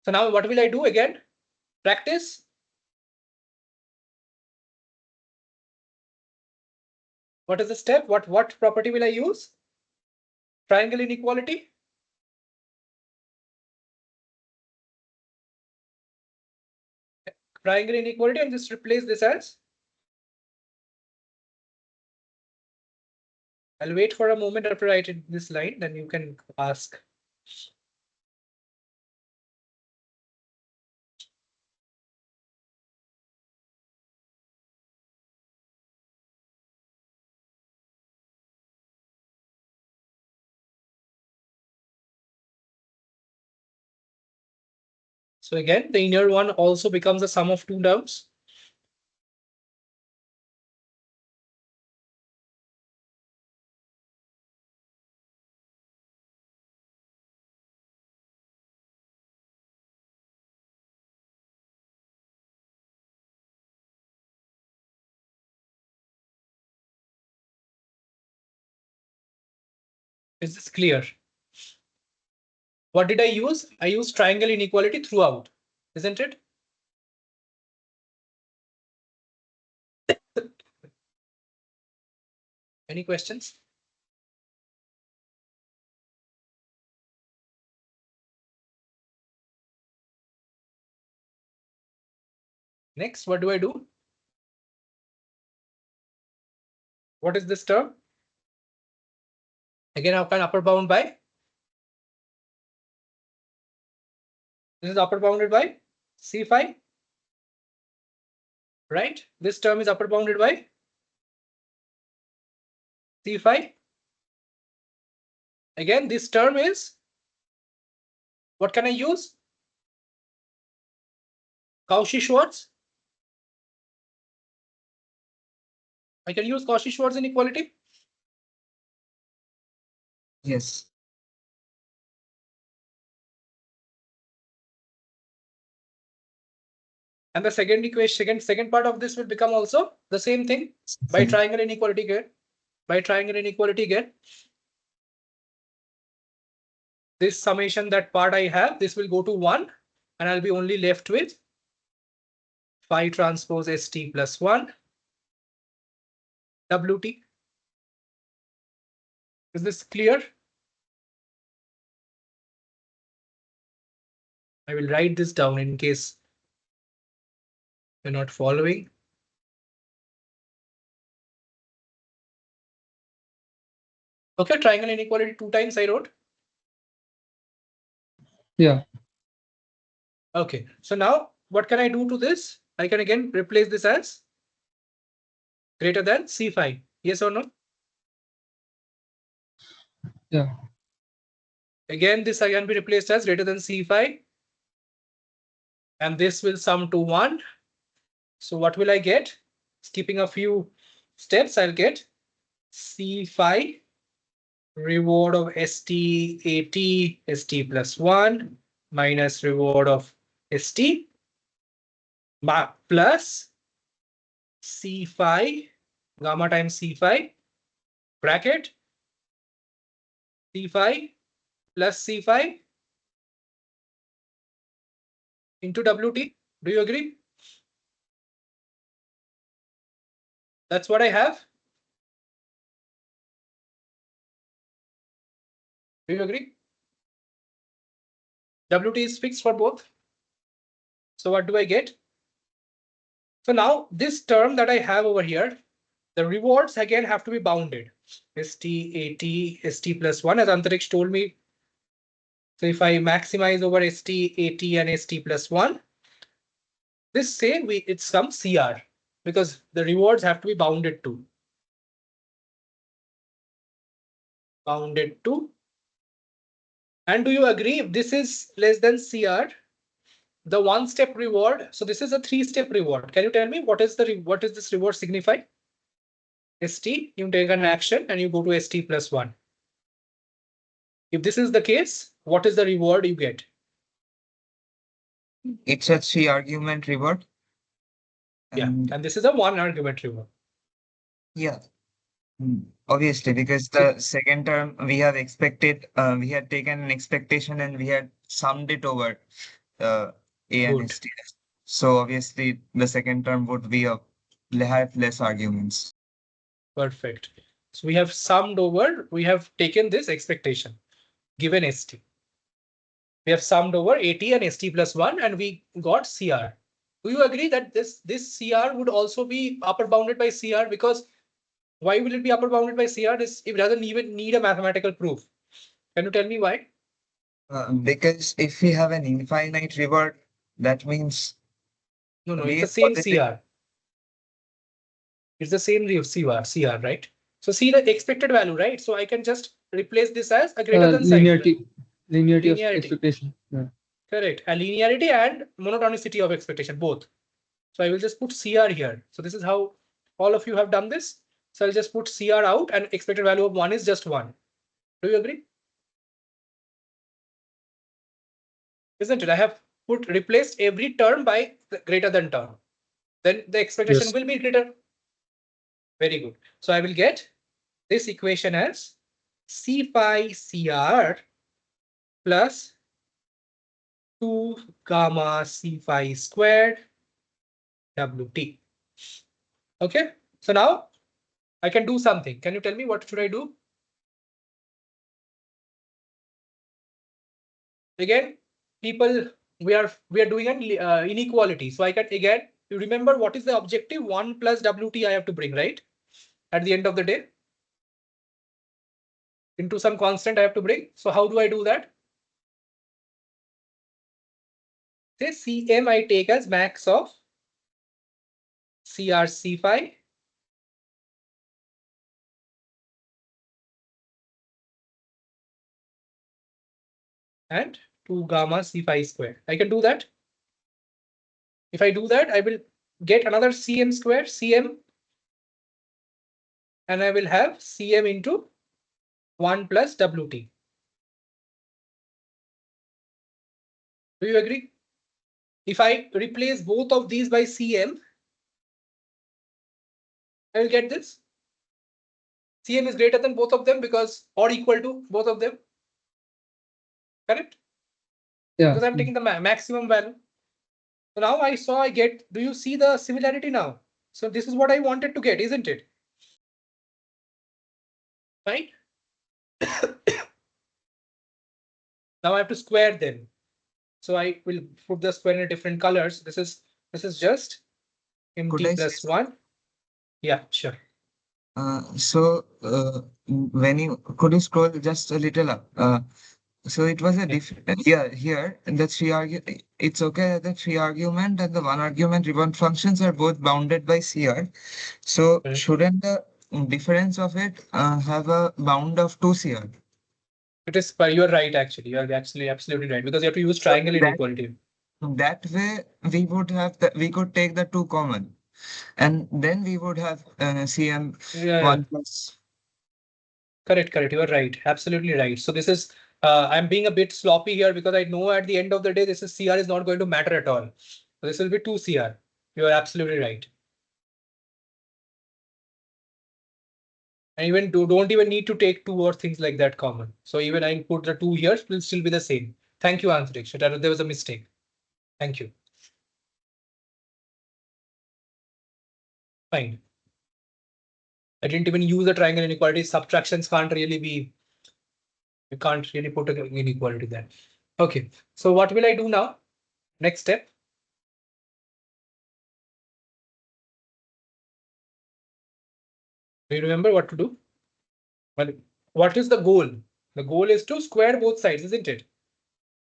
Speaker 1: So now what will I do again? Practice. What is the step? What property will I use? Triangle inequality. Triangle inequality, and just replace this as. I'll wait for a moment after writing this line, then you can ask. So again, the inner one also becomes the sum of two terms. Is this clear? What did I use? I used triangle inequality throughout, isn't it? Any questions? Next, what do I do? What is this term? Again, I can upper bound by. This is upper bounded by C phi. Right? This term is upper bounded by C phi. Again, this term is, what can I use? Cauchy-Schwarz. I can use Cauchy-Schwarz inequality.
Speaker 2: Yes.
Speaker 1: And the second equation, second part of this will become also the same thing by triangle inequality again. By triangle inequality again. This summation, that part I have, this will go to 1, and I'll be only left with phi transpose st plus 1 wt. Is this clear? I will write this down in case you're not following. Okay, triangle inequality 2 times I wrote.
Speaker 4: Yeah.
Speaker 1: Okay, so now what can I do to this? I can again replace this as greater than C5. Yes or no?
Speaker 4: Yeah.
Speaker 1: Again, this can be replaced as greater than C5. And this will sum to 1. So what will I get? Skipping a few steps, I'll get C5 reward of ST AT ST plus 1 minus reward of ST plus C5 gamma times C5 bracket C5 plus C5 into WT. Do you agree? That's what I have. Do you agree? WT is fixed for both. So what do I get? So now this term that I have over here, the rewards again have to be bounded. ST, AT, ST plus 1, as Antariksh told me. So if I maximize over ST, AT, and ST plus 1, this say it's some CR because the rewards have to be bounded to. Bounded to. And do you agree if this is less than CR, the one-step reward? So this is a three-step reward. Can you tell me what is this reward signify? ST, you take an action and you go to ST plus 1. If this is the case, what is the reward you get?
Speaker 2: It's a 3-argument reward.
Speaker 1: Yeah, and this is a 1-argument reward.
Speaker 2: Yeah. Obviously, because the second term we have expected, we had taken an expectation and we had summed it over A and ST. So obviously the second term would be have less arguments.
Speaker 1: Perfect. So we have summed over, we have taken this expectation given ST. We have summed over AT and ST plus 1 and we got CR. Do you agree that this CR would also be upper bounded by CR? Because why will it be upper bounded by CR? It doesn't even need a mathematical proof. Can you tell me why?
Speaker 2: Because if we have an infinite reward, that means
Speaker 1: No, it's the same CR. It's the same CR, right? So see the expected value, right? So I can just replace this as a greater than sign.
Speaker 4: Linearity of expectation. Yeah.
Speaker 1: Correct. A linearity and monotonicity of expectation, both. So I will just put CR here. So this is how all of you have done this. So I'll just put CR out and expected value of 1 is just 1. Do you agree? Isn't it? I have replaced every term by the greater than term. Then the expectation will be greater. Very good. So I will get this equation as C phi CR plus 2 gamma C phi squared WT. Okay. So now I can do something. Can you tell me what should I do? Again, people, we are doing an inequality. So I can again, you remember what is the objective? 1 plus WT I have to bring, right? At the end of the day. Into some constant I have to bring. So how do I do that? Say Cm I take as max of CR C phi and 2 gamma C phi square. I can do that. If I do that, I will get another Cm square, Cm, and I will have Cm into 1 plus WT. Do you agree? If I replace both of these by Cm, I will get this. Cm is greater than both of them because or equal to both of them. Correct?
Speaker 4: Yeah.
Speaker 1: Because I'm taking the maximum value. So now I get, do you see the similarity now? So this is what I wanted to get, isn't it? Right? Now I have to square them. So I will put the square in different colors. This is just MT plus 1. Yeah, sure.
Speaker 2: When you could you scroll just a little up? So it was a yeah, here the it's okay that the three argument and the one argument ribbon functions are both bounded by CR. So
Speaker 1: Correct.
Speaker 2: shouldn't the difference of it have a bound of 2 CR?
Speaker 1: It is, but you're right, actually. You're actually absolutely right, because you have to use
Speaker 2: So
Speaker 1: triangle inequality.
Speaker 2: that way we would have we could take the two common, and then we would have CM
Speaker 1: Yeah,
Speaker 2: 1 plus.
Speaker 1: correct. You are right. Absolutely right. So this is, I'm being a bit sloppy here because I know at the end of the day, this is CR is not going to matter at all. So this will be 2 CR. You are absolutely right. And even don't even need to take two or things like that common. So even I put the 2 here, will still be the same. Thank you, Antariksh. There was a mistake. Thank you. Fine. I didn't even use the triangle inequality. Subtractions can't really be, you can't really put an inequality there. Okay, so what will I do now? Next step. Do you remember what to do? Well, what is the goal? The goal is to square both sides, isn't it?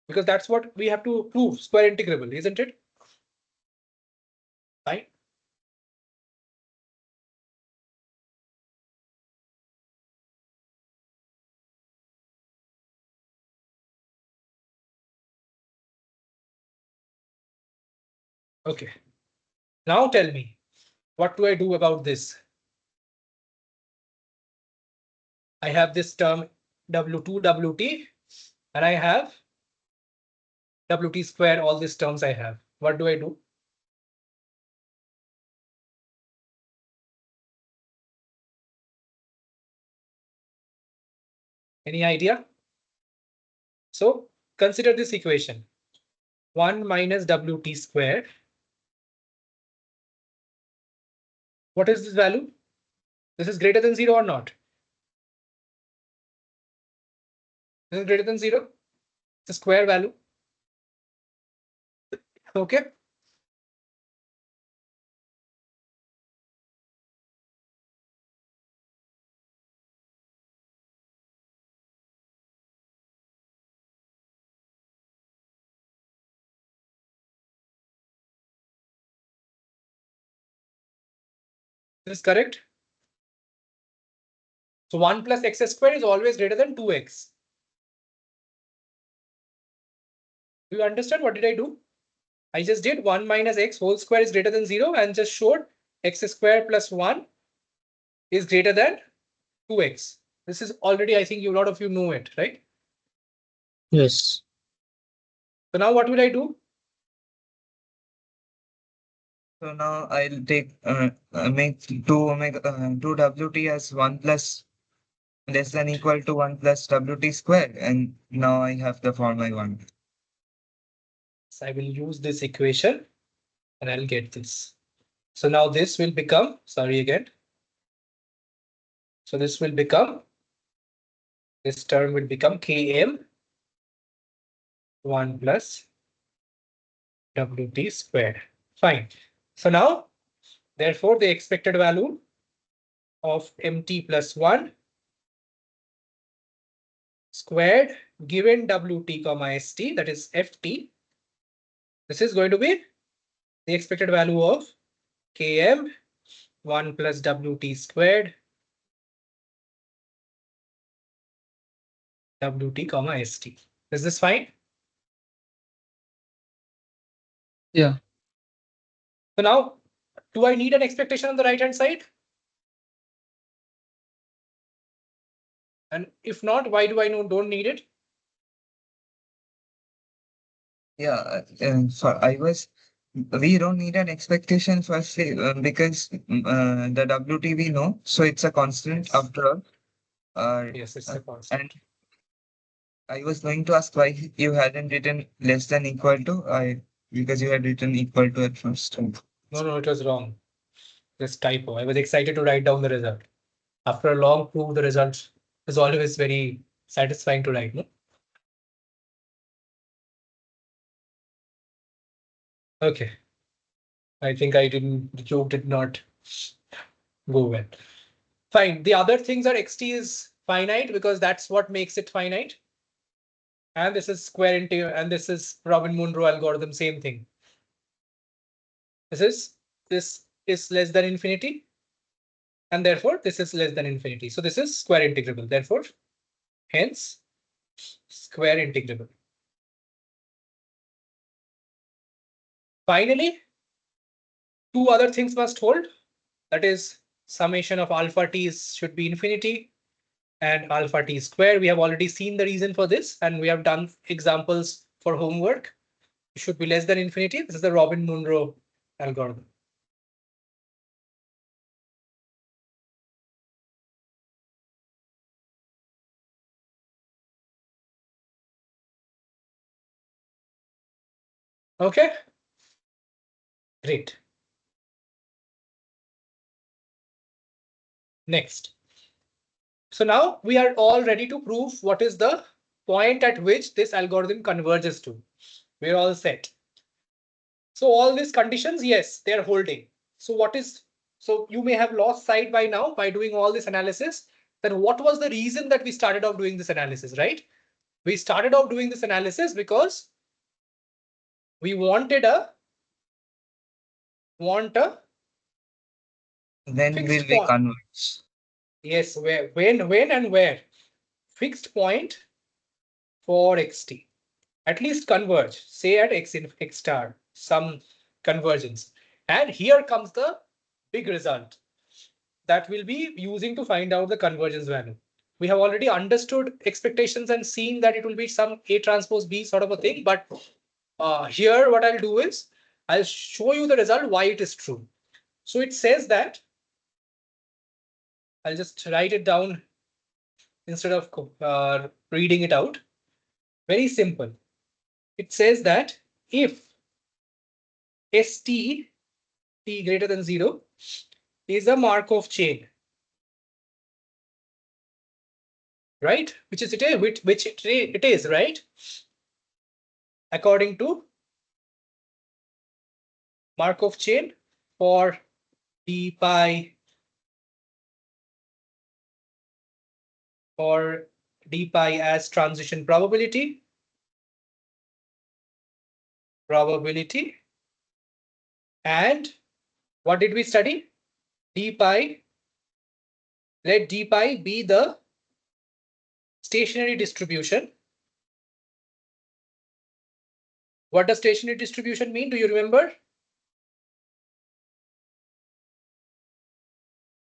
Speaker 1: Because that's what we have to prove, square integrable, isn't it? Fine. Okay. Now tell me, what do I do about this? I have this term W2 WT, and I have WT square, all these terms I have. What do I do? Any idea? So consider this equation. 1 minus WT square. What is this value? This is greater than 0 or not? This is greater than 0. It's a square value. Okay. This is correct. So 1 plus x square is always greater than 2x. Do you understand what did I do? I just did 1 minus x whole square is greater than 0 and just showed x square plus 1 is greater than 2x. This is already, I think a lot of you know it, right?
Speaker 3: Yes.
Speaker 1: So now what will I do?
Speaker 2: So now I'll take make 2 WT as 1 plus less than equal to 1 plus WT square, and now I have the form I want.
Speaker 1: So I will use this equation and I'll get this. So now this will become, sorry again. So this will become, this term will become Km 1 plus WT squared. Fine. So now, therefore, the expected value of MT plus 1 squared given WT comma ST, that is FT. This is going to be the expected value of Km 1 plus WT squared WT comma ST. Is this fine?
Speaker 4: Yeah.
Speaker 1: So now, do I need an expectation on the right hand side? And if not, why do I don't need it?
Speaker 2: Yeah, we don't need an expectation first because the WT we know, so it's a constant
Speaker 1: Yes.
Speaker 2: after all.
Speaker 1: Yes, it's a
Speaker 2: And
Speaker 1: constant.
Speaker 2: I was going to ask why you hadn't written less than equal to, because you had written equal to at first.
Speaker 1: No, it was wrong. This typo. I was excited to write down the result. After a long proof, the result is always very satisfying to write. No? Okay. I think the joke did not go well. Fine. The other things are xt is finite because that's what makes it finite. And this is square integral, and this is Robin-Monroe algorithm, same thing. This is less than infinity. And therefore, this is less than infinity. So this is square integrable. Therefore, hence, square integrable. Finally, two other things must hold. That is, summation of alpha t should be infinity and alpha t square. We have already seen the reason for this, and we have done examples for homework. It should be less than infinity. This is the Robin-Monroe algorithm. Okay, great. Next. So now we are all ready to prove what is the point at which this algorithm converges to. We're all set. So all these conditions, yes, they're holding. So you may have lost sight by now by doing all this analysis. Then what was the reason that we started off doing this analysis, right? We started off doing this analysis because we want a
Speaker 2: Then
Speaker 1: fixed
Speaker 2: will we
Speaker 1: point.
Speaker 2: converge?
Speaker 1: Yes, when and where? Fixed point for xt. At least converge, say at x in x star, some convergence. And here comes the big result that we'll be using to find out the convergence value. We have already understood expectations and seen that it will be some A transpose B sort of a thing. But here what I'll do is I'll show you the result why it is true. So it says that I'll just write it down instead of reading it out. Very simple. It says that if st t greater than 0 is a Markov chain, right? Which it is, right? According to Markov chain for d pi as transition probability, and what did we study? D pi, let d pi be the stationary distribution. What does stationary distribution mean? Do you remember?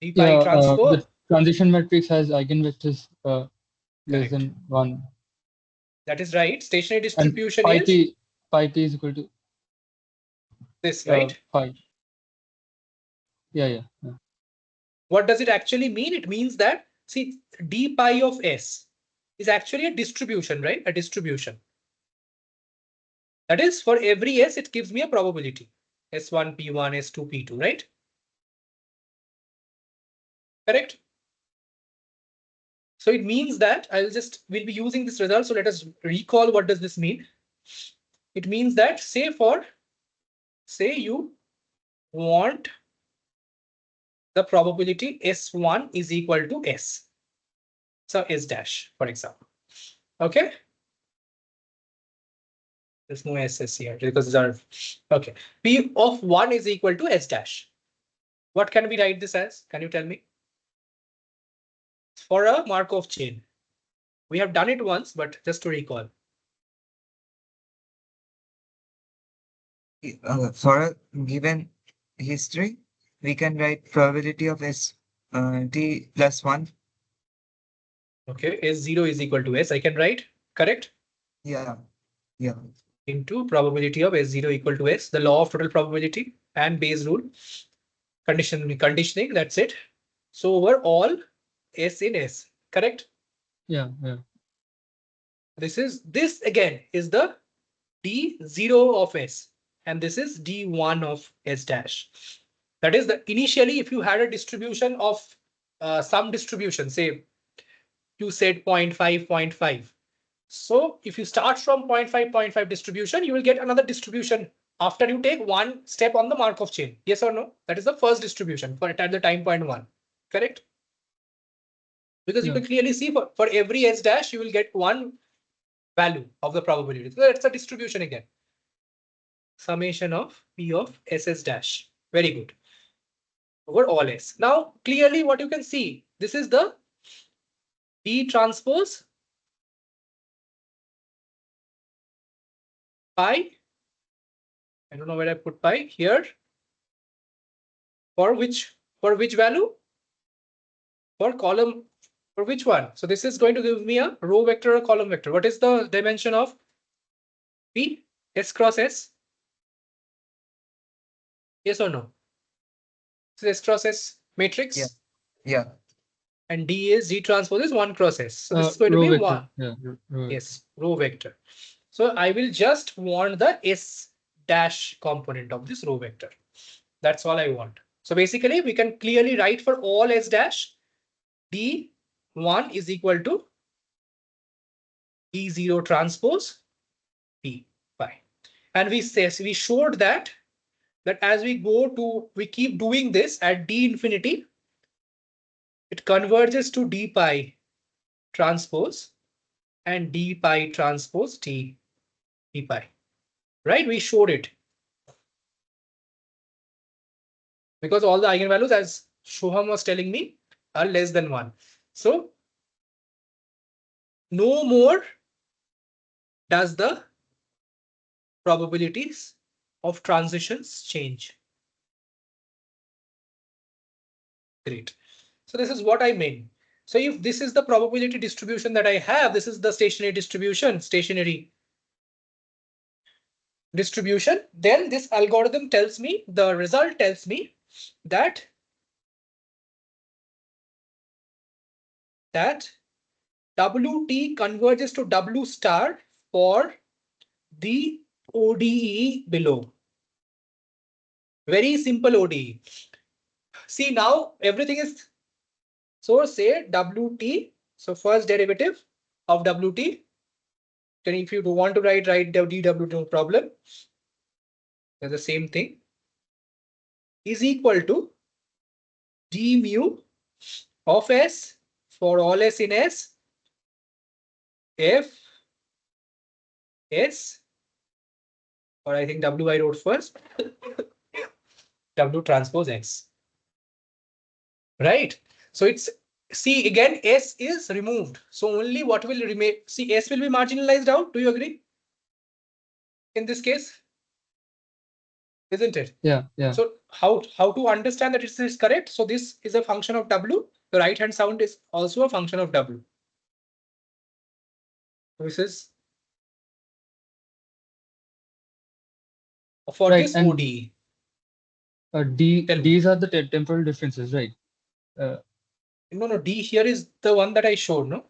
Speaker 1: D pi transpose.
Speaker 4: The transition matrix has eigenvectors less
Speaker 1: Correct.
Speaker 4: than 1.
Speaker 1: That is right. Stationary
Speaker 4: And
Speaker 1: distribution
Speaker 4: pi
Speaker 1: is
Speaker 4: t is equal to
Speaker 1: this, right?
Speaker 4: pi. Yeah.
Speaker 1: What does it actually mean? It means that, see, d pi of s is actually a distribution, right? A distribution. That is, for every s, it gives me a probability. S1, P1, S2, P2, right? Correct? So it means that we'll be using this result. So let us recall what does this mean. It means that say you want the probability S1 is equal to S. So S dash, for example. Okay. There's no SS here because these are okay. P of 1 is equal to S dash. What can we write this as? Can you tell me? For a Markov chain. We have done it once, but just to recall.
Speaker 2: For a given history, we can write probability of s t plus 1.
Speaker 1: Okay, S0 is equal to S. I can write, correct?
Speaker 2: Yeah.
Speaker 1: Into probability of S0 equal to S, the law of total probability and Bayes rule. Conditioning, that's it. So over all S in S, correct?
Speaker 4: Yeah.
Speaker 1: This again is the D0 of S, and this is D1 of S dash. That is initially, if you had a distribution of some distribution, say you said 0.5, 0.5. So if you start from 0.5, 0.5 distribution, you will get another distribution after you take one step on the Markov chain. Yes or no? That is the first distribution for at the time point 1. Correct? Because you can clearly see for every S dash, you will get one value of the probability. So that's a distribution again. Summation of P of SS dash. Very good. Over all S. Now, clearly what you can see, this is the D transpose pi. I don't know where I put pi here. For which value? For column, for which one? So this is going to give me a row vector or column vector. What is the dimension of P? S cross S? Yes or no? So S cross S matrix.
Speaker 2: Yeah. Yeah.
Speaker 1: And D is D transpose is 1 cross S. So this is going to be
Speaker 4: vector.
Speaker 1: 1.
Speaker 4: Yeah,
Speaker 1: yes, row vector. So I will just want the S dash component of this row vector. That's all I want. So basically we can clearly write for all S dash D1 is equal to D0 transpose P pi. And we showed that as we keep doing this at D infinity, it converges to D pi transpose and D pi transpose D pi. Right? We showed it. Because all the eigenvalues, as Shoham was telling me, are less than 1. So no more does the probabilities of transitions change. Great. So this is what I mean. So if this is the probability distribution that I have, this is the stationary distribution, then this algorithm tells me, the result tells me that WT converges to W star for the ODE below. Very simple ODE. See, now everything is, so say WT, so first derivative of WT, then if you don't want to write dW, no problem. They're the same thing, is equal to d mu of S for all S in S, F S, or I think W I wrote first, W transpose X. Right? So it's, see again, S is removed. So only what will remain, see S will be marginalized out. Do you agree? In this case, isn't it?
Speaker 4: Yeah.
Speaker 1: So how to understand that it is correct? So this is a function of W. The right hand sound is also a function of W. This is for
Speaker 4: right,
Speaker 1: this
Speaker 4: and
Speaker 1: ODE.
Speaker 4: These are the temporal differences, right?
Speaker 1: No, D here is the one that I showed, no?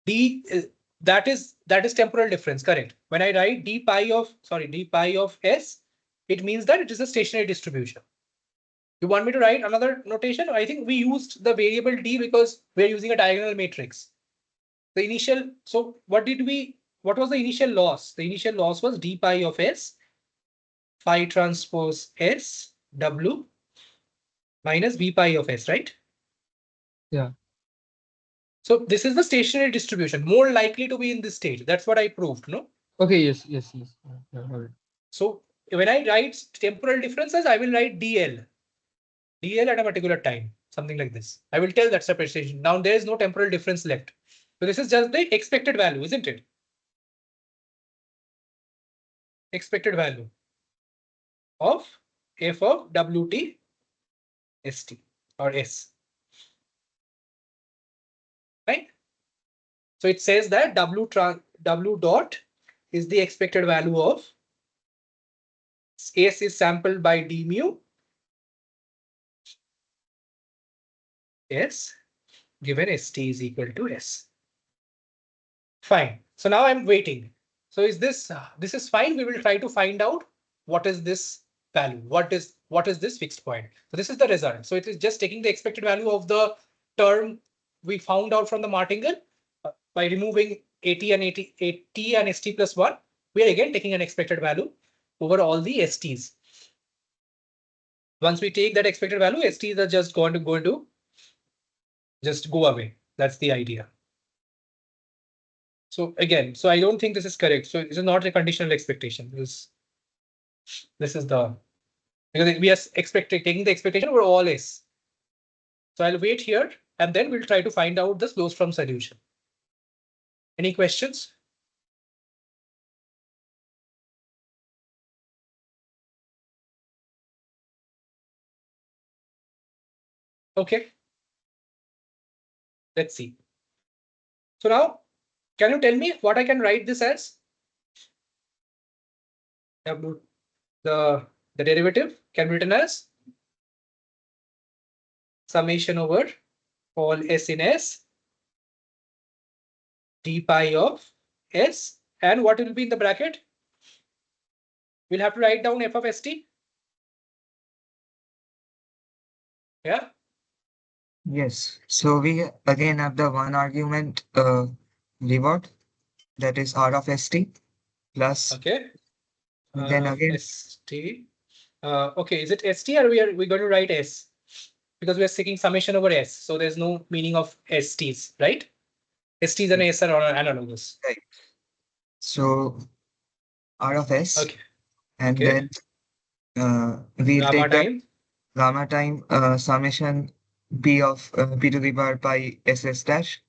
Speaker 1: D is, that is temporal difference, correct? When I write d pi of S, it means that it is a stationary distribution. You want me to write another notation? I think we used the variable D because we're using a diagonal matrix. The initial, so what was the initial loss? The initial loss was d pi of S, phi transpose S, W minus V pi of S, right?
Speaker 4: Yeah.
Speaker 1: So this is the stationary distribution, more likely to be in this state. That's what I proved, no?
Speaker 4: Okay, yes. Yeah, all right.
Speaker 1: So when I write temporal differences, I will write DL at a particular time, something like this. I will tell that separation. Now there is no temporal difference left. So this is just the expected value, isn't it? Expected value of f of WT ST or S. Right? So it says that W dot is the expected value of S is sampled by d mu S given ST is equal to S. Fine. So now I'm waiting. So is this is fine. We will try to find out what is this value. What is this fixed point? So this is the result. So it is just taking the expected value of the term we found out from the Martingale by removing AT and ST plus 1. We are again taking an expected value over all the STs. Once we take that expected value, STs are just going to just go away. That's the idea. So again, so I don't think this is correct. So this is not a conditional expectation. This is the, because we are taking the expectation over all S. So I'll wait here and then we'll try to find out the closed form solution. Any questions? Okay. Let's see. So now, can you tell me what I can write this as? The derivative can be written as summation over all S in S d pi of S, and what will be in the bracket? We'll have to write down f of st. Yeah.
Speaker 2: Yes. So we again have the one argument reward, that is R of st plus.
Speaker 1: Okay.
Speaker 2: Then again
Speaker 1: st. Okay, is it st or we're going to write s? Because we are seeking summation over s, so there's no meaning of st's, right? St's and s are analogous.
Speaker 2: right. So R of s,
Speaker 1: Okay.
Speaker 2: and
Speaker 1: Okay.
Speaker 2: then we'll
Speaker 1: Gamma
Speaker 2: take that
Speaker 1: time.
Speaker 2: gamma time summation p of p to the power pi ss dash,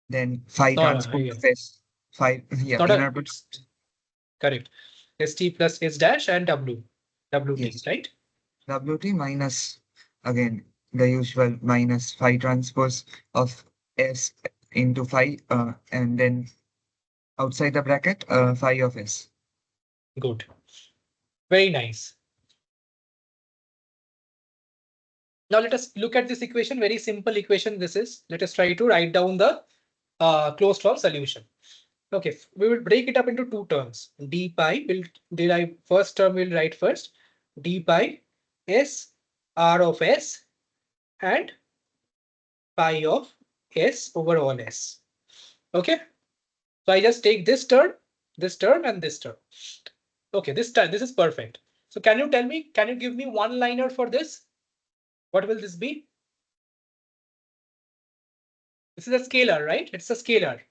Speaker 2: then phi
Speaker 1: No,
Speaker 2: transpose
Speaker 1: yeah.
Speaker 2: of s, phi, yeah,
Speaker 1: Not
Speaker 2: inner
Speaker 1: a,
Speaker 2: product.
Speaker 1: it's correct. St plus s dash and wt,
Speaker 2: Yes,
Speaker 1: right?
Speaker 2: wt minus again the usual minus phi transpose of s into phi, and then outside the bracket phi of s.
Speaker 1: Good. Very nice. Now let us look at this equation. Very simple equation this is. Let us try to write down the closed form solution. Okay, we will break it up into two terms. D pi will derive, first term we'll write first. D pi s r of s and pi of s over all s. Okay, so I just take this term, and this term. Okay, this time this is perfect. So can you tell me, can you give me one liner for this? What will this be? This is a scalar, right? It's a scalar.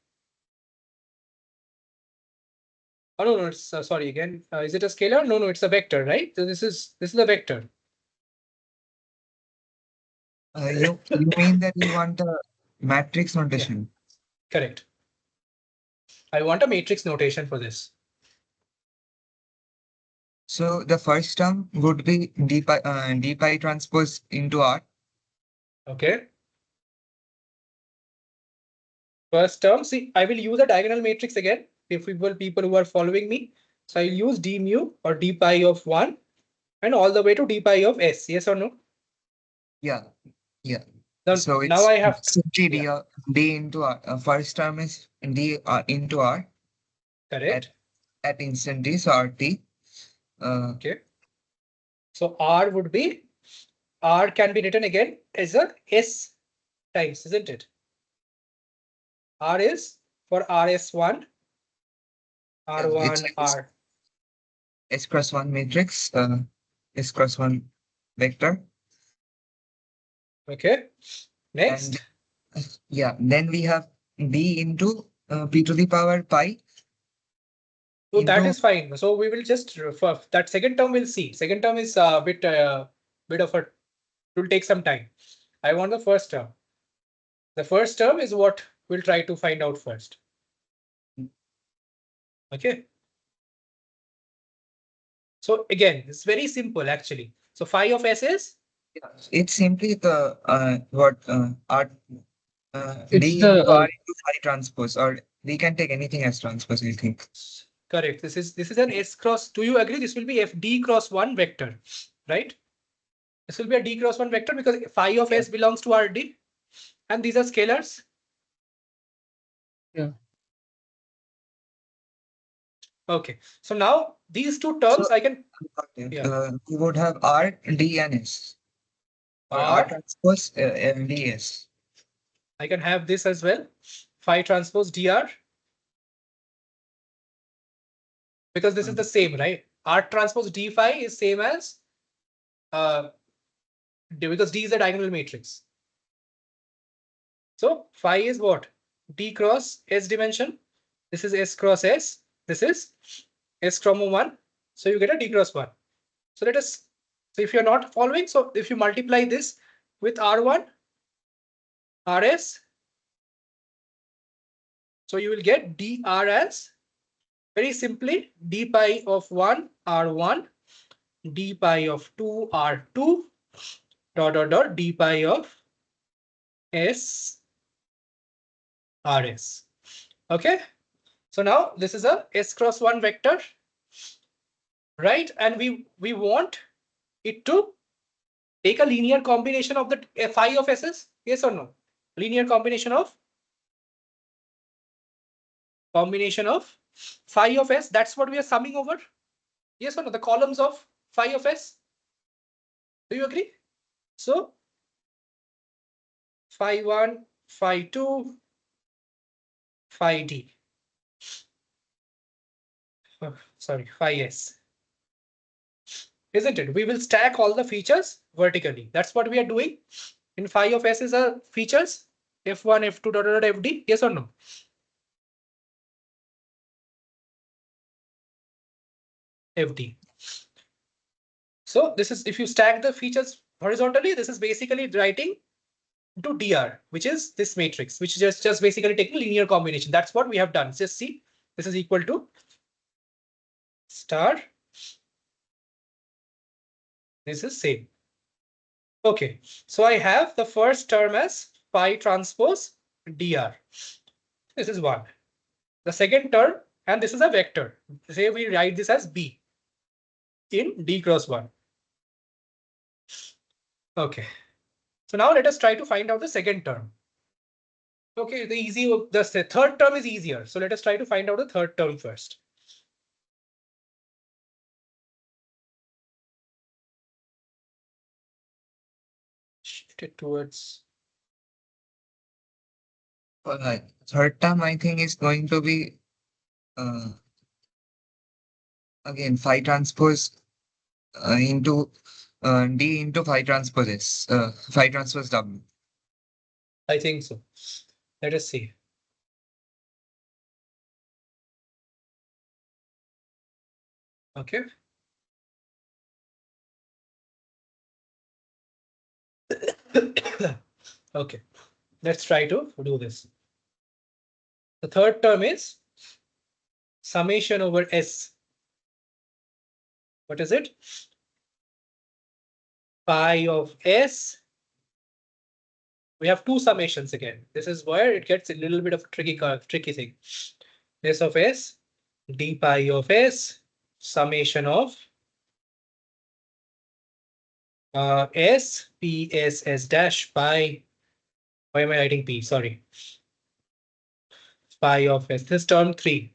Speaker 1: Oh no, it's sorry again. Is it a scalar? No, it's a vector, right? So this is a vector.
Speaker 2: You mean that you want a matrix notation?
Speaker 1: Correct. I want a matrix notation for this.
Speaker 2: So the first term would be d pi transpose into R.
Speaker 1: Okay. First term, see, I will use a diagonal matrix again. If people who are following me, so I'll use d mu or d pi of 1 and all the way to d pi of s. Yes or no?
Speaker 2: Yeah, yeah.
Speaker 1: Now,
Speaker 2: So
Speaker 1: now
Speaker 2: it's
Speaker 1: I have,
Speaker 2: simply
Speaker 1: yeah,
Speaker 2: d into R. First term is d into R at
Speaker 1: correct.
Speaker 2: instant t, so RT.
Speaker 1: Okay. So R would be, R can be written again as a s times, isn't it? R is for rs1,
Speaker 2: It's
Speaker 1: r1,
Speaker 2: like
Speaker 1: r.
Speaker 2: S cross 1 matrix, S cross 1 vector.
Speaker 1: Okay.
Speaker 2: And
Speaker 1: Next.
Speaker 2: yeah, then we have d into p to the power pi
Speaker 1: So that
Speaker 2: into,
Speaker 1: is fine. So we will just for that second term we'll see. Second term is a bit of a, it will take some time. I want the first term. The first term is what we'll try to find out first. Okay. So again, it's very simple actually. So phi of s is
Speaker 2: it's simply the what R
Speaker 4: It's
Speaker 2: d into R
Speaker 4: the
Speaker 2: into phi transpose, or we can take anything as transpose, I think.
Speaker 1: correct. This is an s cross. Do you agree? This will be f d cross 1 vector, right? This will be a d cross 1 vector because phi of
Speaker 2: Yeah.
Speaker 1: s belongs to Rd, and these are scalars.
Speaker 4: yeah.
Speaker 1: Okay. So now these two
Speaker 2: So
Speaker 1: terms I can, yeah,
Speaker 2: we would have R, D, and S, or R
Speaker 1: R.
Speaker 2: transpose and D, S.
Speaker 1: I can have this as well. Phi transpose dr, because this is the same, right? R transpose d phi is same as because D is a diagonal matrix. So phi is what? D cross S dimension. This is S cross S. This is S comma 1. So you get a D cross 1. So let us, so if you're not following, so if you multiply this with R1, RS, so you will get dr as very simply d pi of 1 R1, d pi of 2 R2, dot d pi of S RS. Okay. So now this is a S cross 1 vector, right? And we want it to take a linear combination of the phi of S's. Yes or no? Linear combination of phi of S. That's what we are summing over. Yes or no? The columns of phi of S. Do you agree? So phi 1, phi 2, phi D. Oh, sorry, phi S. Isn't it? We will stack all the features vertically. That's what we are doing. In phi of S is a features F1, F2, FD. Yes or no? FD. So this is, if you stack the features horizontally, this is basically writing to dr, which is this matrix, which is just basically taking linear combination. That's what we have done. Just see, this is equal to star. This is same. Okay, so I have the first term as phi transpose dr. This is one. The second term, and this is a vector. Say we write this as b in d cross 1. Okay. So now let us try to find out the second term. Okay, the third term is easier. So let us try to find out the third term first. Shift it towards.
Speaker 2: Third term, I think, is going to be again phi transpose into D into phi transpose S, phi transpose W.
Speaker 1: I think so. Let us see. Okay. Okay, let's try to do this. The third term is summation over S. What is it? Phi of S. We have two summations again. This is where it gets a little bit of a tricky thing. S of S, d pi of S, summation of S, P, S, S dash pi. Why am I writing P? Sorry. Pi of S. This is term 3.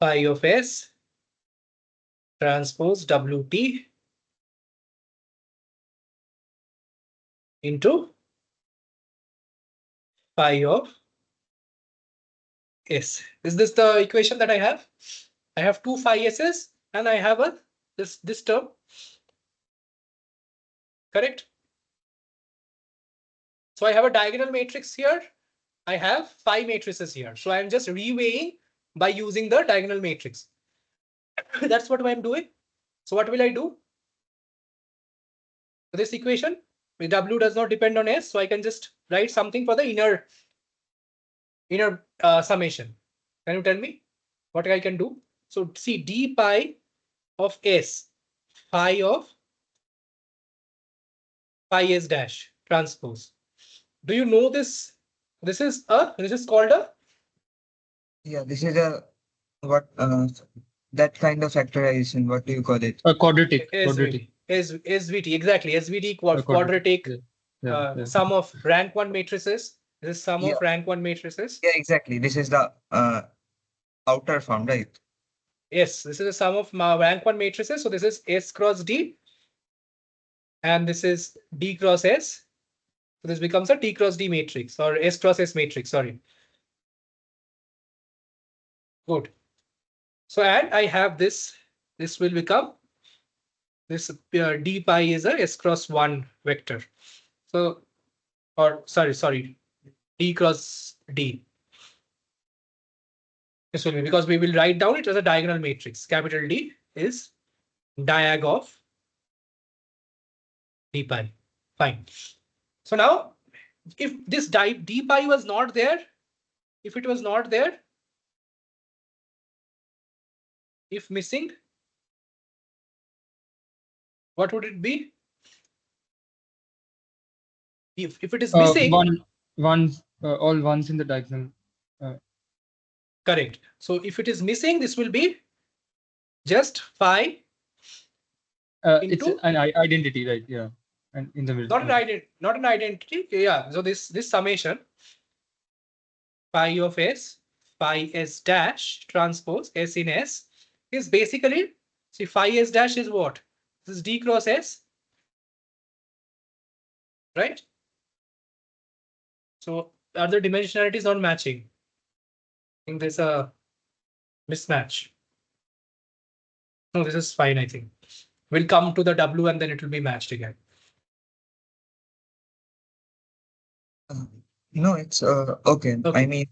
Speaker 1: Pi of S transpose WT into phi of S. Is this the equation that I have? I have two phi S's and I have a this term. Correct? So I have a diagonal matrix here. I have phi matrices here. So I'm just reweighing by using the diagonal matrix. That's what I'm doing. So what will I do? For this equation, W does not depend on S, so I can just write something for the inner summation. Can you tell me what I can do? So see, d pi of S, phi of phi S dash transpose. Do you know this? This is called a
Speaker 2: Yeah, this is a what that kind of factorization. What do you call it?
Speaker 4: A quadratic.
Speaker 1: SVT, exactly. SVT quadratic
Speaker 4: Yeah.
Speaker 1: sum of rank 1 matrices. This is sum
Speaker 2: Yeah.
Speaker 1: of rank 1 matrices.
Speaker 2: Yeah, exactly. This is the outer form, right?
Speaker 1: Yes, this is a sum of rank 1 matrices. So this is S cross D. And this is D cross S. So this becomes a T cross D matrix or S cross S matrix. Sorry. Good. So and I have this. This will become This d pi is a s cross 1 vector. So, or sorry, d cross d. This will be because we will write down it as a diagonal matrix. Capital D is diag of d pi. Fine. So now, if this d pi was not there, if it was not there, if missing, what would it be? If it is missing,
Speaker 4: all ones in the diagonal.
Speaker 1: correct. So if it is missing, this will be just phi.
Speaker 4: It's an identity, right? Yeah, and in the middle.
Speaker 1: Not an identity. Yeah. So this summation phi of s, phi s dash transpose s in s is basically, see, phi s dash is what? This is d cross s, right? So are the dimensionalities not matching? I think there's a mismatch. No, this is fine, I think. We'll come to the W and then it will be matched again.
Speaker 2: No, it's okay.
Speaker 1: Okay.
Speaker 2: I mean,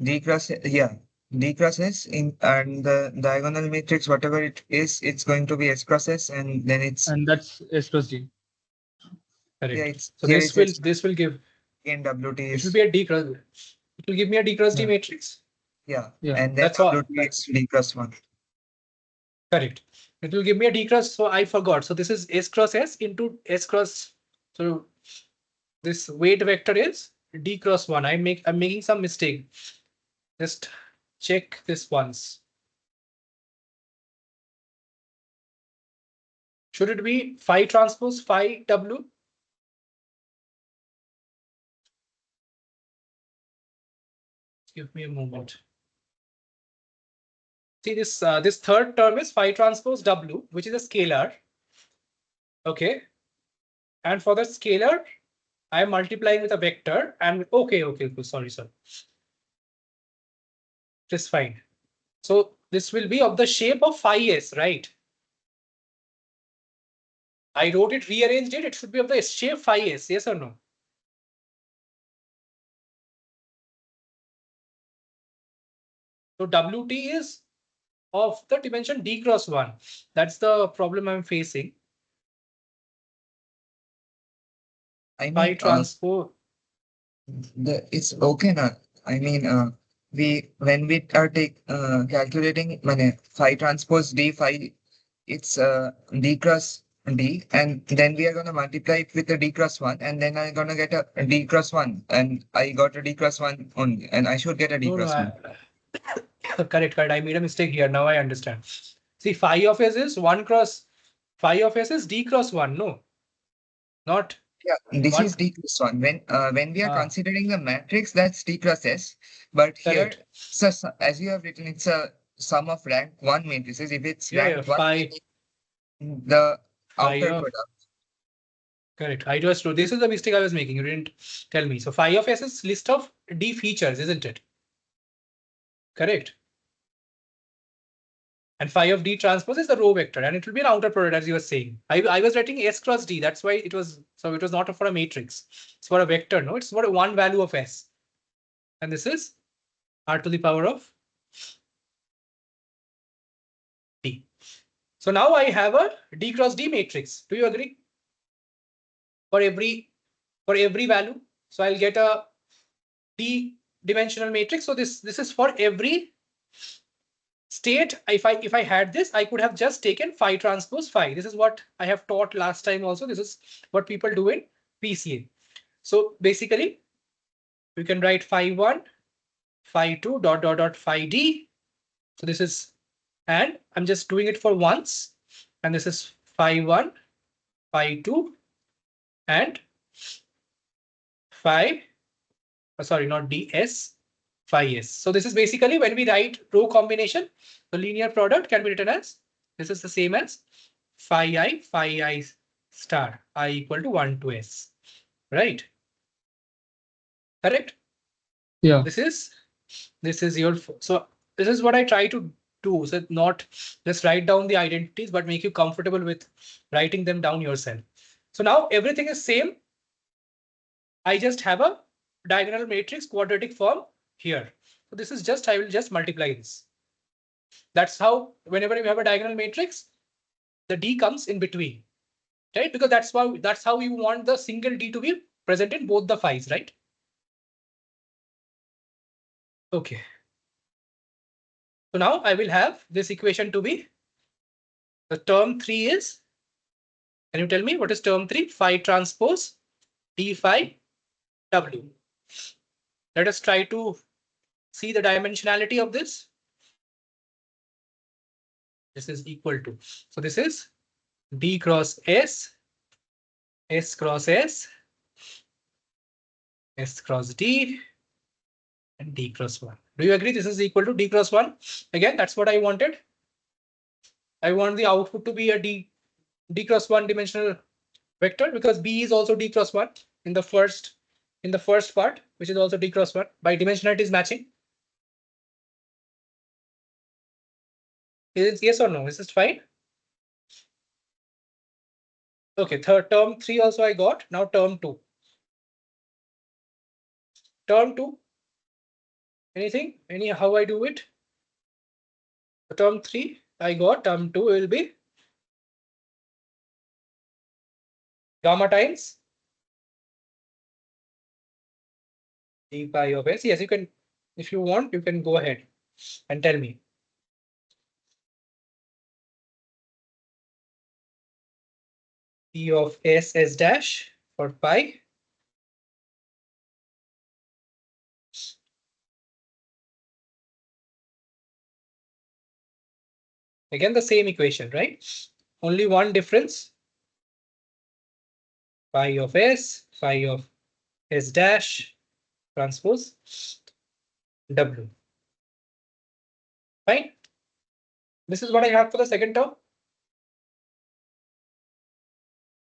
Speaker 2: d cross s in and the diagonal matrix, whatever it is, it's going to be s cross s, and then it's
Speaker 4: And that's s cross d.
Speaker 1: Correct.
Speaker 2: yeah, it's
Speaker 1: So
Speaker 2: here
Speaker 1: this will give
Speaker 2: in WT
Speaker 1: it
Speaker 2: is
Speaker 1: will be a d cross. It will give me a d cross d
Speaker 4: Yeah.
Speaker 1: matrix.
Speaker 2: yeah,
Speaker 4: Yeah.
Speaker 2: and then
Speaker 1: That's all.
Speaker 2: WT is d cross 1.
Speaker 1: Correct. It will give me a d cross. So I forgot. So this is s cross s into s cross. So this weight vector is d cross 1. I'm making some mistake. Just check this once. Should it be phi transpose phi W? Give me a moment. See, this this third term is phi transpose W, which is a scalar. Okay. And for the scalar, I am multiplying with a vector. And okay, sorry. Just fine. So this will be of the shape of phi s, right? I wrote it, rearranged it. It should be of the shape phi s. Yes or no? So WT is of the dimension d cross 1. That's the problem I'm facing.
Speaker 2: I
Speaker 1: Phi
Speaker 2: mean,
Speaker 1: transpose.
Speaker 2: it's okay now. I mean, when we are calculating phi transpose d phi, it's d cross d, and then we are gonna multiply it with a d cross 1, and then I'm gonna get a d cross 1, and I got a d cross 1 only, and I should get a d
Speaker 1: No,
Speaker 2: cross 1.
Speaker 1: correct. I made a mistake here. Now I understand. See, phi of s is 1 cross. Phi of s is d cross 1. No, not
Speaker 2: Yeah, this
Speaker 1: 1.
Speaker 2: is d cross 1. When we are
Speaker 1: Ah,
Speaker 2: considering the matrix, that's d cross s. But here,
Speaker 1: correct.
Speaker 2: so, as you have written, it's a sum of rank 1 matrices. If it's
Speaker 1: Yeah,
Speaker 2: rank 1,
Speaker 1: phi
Speaker 2: the
Speaker 1: phi
Speaker 2: outer
Speaker 1: of
Speaker 2: product.
Speaker 1: correct. I just wrote. This is the mistake I was making. You didn't tell me. So phi of s is list of d features, isn't it? Correct. And phi of d transpose is the row vector, and it will be an outer product, as you were saying. I was writing s cross d. That's why it was. So it was not for a matrix. It's for a vector. No, it's for one value of s. And this is r to the power of d. So now I have a d cross d matrix. Do you agree? For every value. So I'll get a d dimensional matrix. So this is for every state. If I had this, I could have just taken phi transpose phi. This is what I have taught last time also. This is what people do in PCA. So basically, you can write phi 1, phi 2, dot phi d. So this is, and I'm just doing it for once. And this is phi 1, phi 2, and phi, sorry, not ds, phi s. So this is basically when we write row combination, the linear product can be written as, this is the same as phi I star, I equal to 1 to s, right? Correct?
Speaker 4: Yeah.
Speaker 1: This is your, so this is what I try to 2. So not just write down the identities, but make you comfortable with writing them down yourself. So now everything is same. I just have a diagonal matrix quadratic form here. So this is just, I will just multiply this. That's how whenever you have a diagonal matrix, the D comes in between, right? Because that's how you want the single D to be present in both the phi's, right? Okay. So now I will have this equation to be, the term 3 is, can you tell me what is term 3? Phi transpose D phi W. Let us try to see the dimensionality of this. This is equal to, so this is D cross S, S cross S, S cross D, and D cross 1. Do you agree this is equal to D cross 1? Again, that's what I wanted. I want the output to be a D cross 1 dimensional vector, because B is also D cross 1 in the first part, which is also D cross 1. By dimensionality is matching. Is it yes or no? Is this fine? Okay, third term 3 also I got. Now term 2. Term 2. Anything? How I do it? The term 3 I got. Term 2 will be gamma times D pi of S. Yes, you can, if you want, you can go ahead and tell me. P of S S dash for pi. Again, the same equation, right? Only one difference. Phi of S, phi of S dash transpose W. Fine. This is what I have for the second term.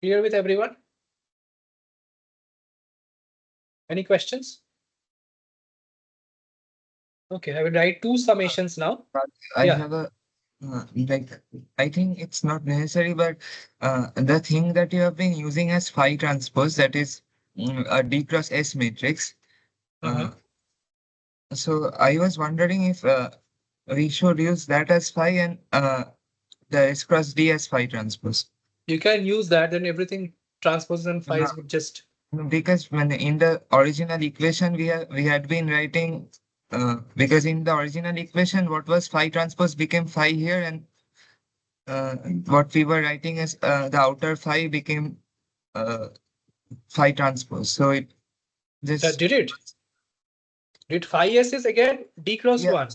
Speaker 1: Clear with everyone? Any questions? Okay, I will write two summations now.
Speaker 2: I
Speaker 1: Yeah.
Speaker 2: have a like, I think it's not necessary, but the thing that you have been using as phi transpose, that is a D cross S matrix. So I was wondering if we should use that as phi and the S cross D as phi transpose.
Speaker 1: You can use that, then everything transposes and phi's
Speaker 2: No.
Speaker 1: would just.
Speaker 2: Because when in the original equation we had been writing, because in the original equation what was phi transpose became phi here, and what we were writing as the outer phi became phi transpose. So it just
Speaker 1: Did it? Did phi S is again D cross
Speaker 2: Yeah.
Speaker 1: 1.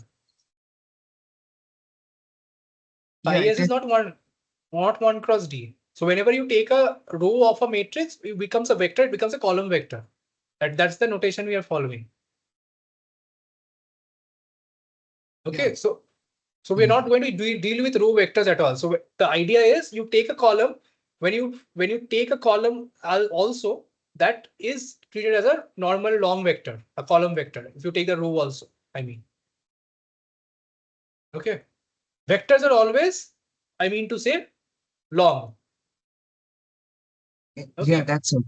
Speaker 1: Phi
Speaker 2: yeah,
Speaker 1: S is not 1 cross D. So whenever you take a row of a matrix, it becomes a vector, it becomes a column vector. That's the notation we are following. Okay,
Speaker 2: Yeah.
Speaker 1: so we're not going to deal with row vectors at all. So the idea is you take a column, when you take a column also, that is treated as a normal long vector, a column vector. If you take the row also, I mean. Okay. Vectors are always, I mean to say, long.
Speaker 2: yeah,
Speaker 1: Okay.
Speaker 2: that's it.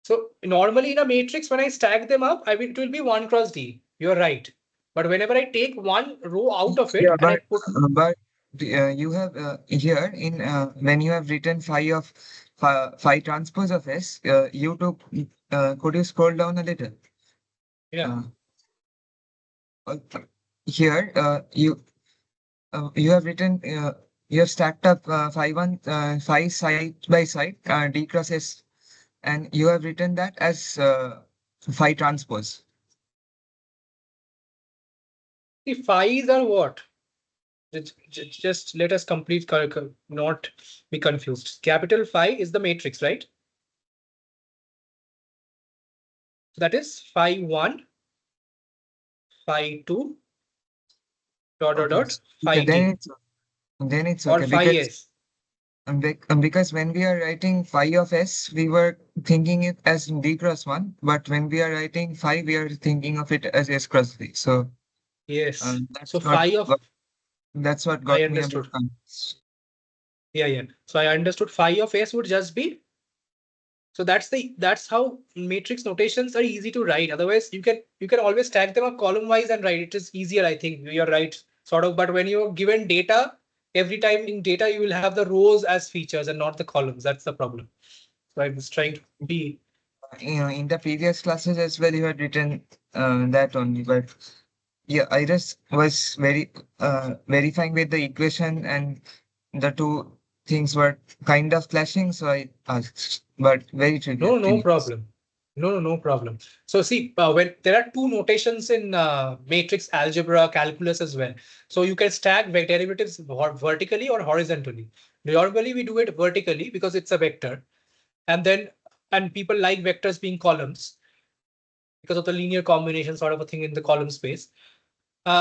Speaker 1: So normally in a matrix, when I stack them up, it will be 1 cross D. You're right. But whenever I take one row out of it
Speaker 2: Yeah,
Speaker 1: and I put.
Speaker 2: but you have here in when you have written phi transpose of S, you took. Could you scroll down a little?
Speaker 1: Yeah.
Speaker 2: Here, you have written, you have stacked up phi side by side, D cross S, and you have written that as phi transpose.
Speaker 1: The phi's are what? Just let us complete, not be confused. Capital Phi is the matrix, right? That is phi 1, phi 2, dot, dot,
Speaker 2: Okay,
Speaker 1: dot,
Speaker 2: okay,
Speaker 1: phi d,
Speaker 2: then it's
Speaker 1: or
Speaker 2: okay,
Speaker 1: phi
Speaker 2: because
Speaker 1: s.
Speaker 2: because when we are writing phi of S, we were thinking it as D cross 1, but when we are writing phi, we are thinking of it as S cross D. So
Speaker 1: Yes.
Speaker 2: That's
Speaker 1: So
Speaker 2: what,
Speaker 1: phi of,
Speaker 2: that's what
Speaker 1: I
Speaker 2: got me a
Speaker 1: understood.
Speaker 2: bit confused.
Speaker 1: Yeah. So I understood phi of S would just be. So that's how matrix notations are easy to write. Otherwise, you can always stack them up column wise and write. It is easier, I think. You're right, sort of. But when you're given data, every time in data you will have the rows as features and not the columns. That's the problem. So I was trying to be.
Speaker 2: In the previous classes as well, you had written that only, but yeah, I just was verifying with the equation and the two things were kind of clashing, so I asked, but very trivial.
Speaker 1: No problem. No problem. So see, when there are two notations in matrix algebra calculus as well. So you can stack derivatives vertically or horizontally. Normally we do it vertically because it's a vector, and people like vectors being columns because of the linear combination sort of a thing in the column space.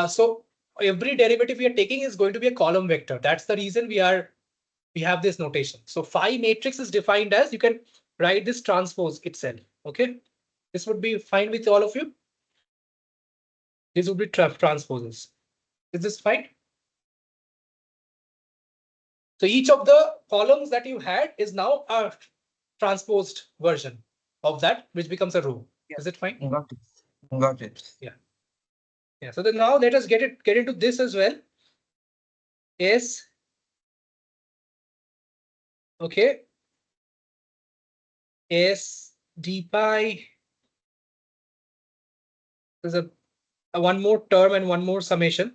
Speaker 1: So every derivative we are taking is going to be a column vector. That's the reason we have this notation. So phi matrix is defined as, you can write this transpose itself. Okay, this would be fine with all of you. These would be transposes. Is this fine? So each of the columns that you had is now a transposed version of that, which becomes a row.
Speaker 2: Yeah.
Speaker 1: Is it fine?
Speaker 2: Got it. Got it.
Speaker 1: Yeah. So then now let us get into this as well. Is okay. S d pi. There's a one more term and one more summation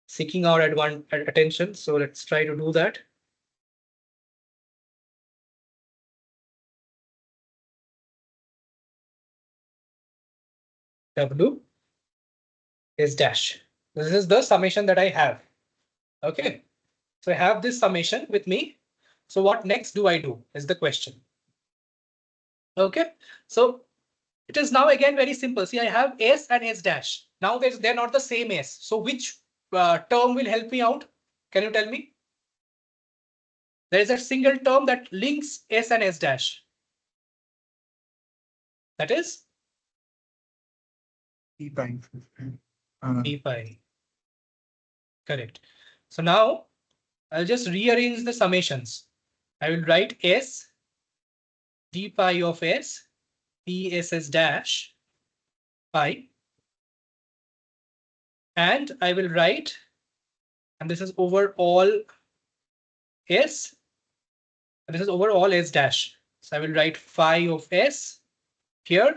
Speaker 1: seeking our attention. So let's try to do that. W is dash. This is the summation that I have. Okay, so I have this summation with me. So what next do I do is the question. Okay, so it is now again very simple. See, I have S and S dash. Now they're not the same S. So which term will help me out? Can you tell me? There is a single term that links S and S dash. That is
Speaker 2: P pi.
Speaker 1: P pi. Correct. So now I'll just rearrange the summations. I will write S d pi of S PSS dash pi, and I will write, and this is over all S, and this is over all S dash. So I will write phi of S here,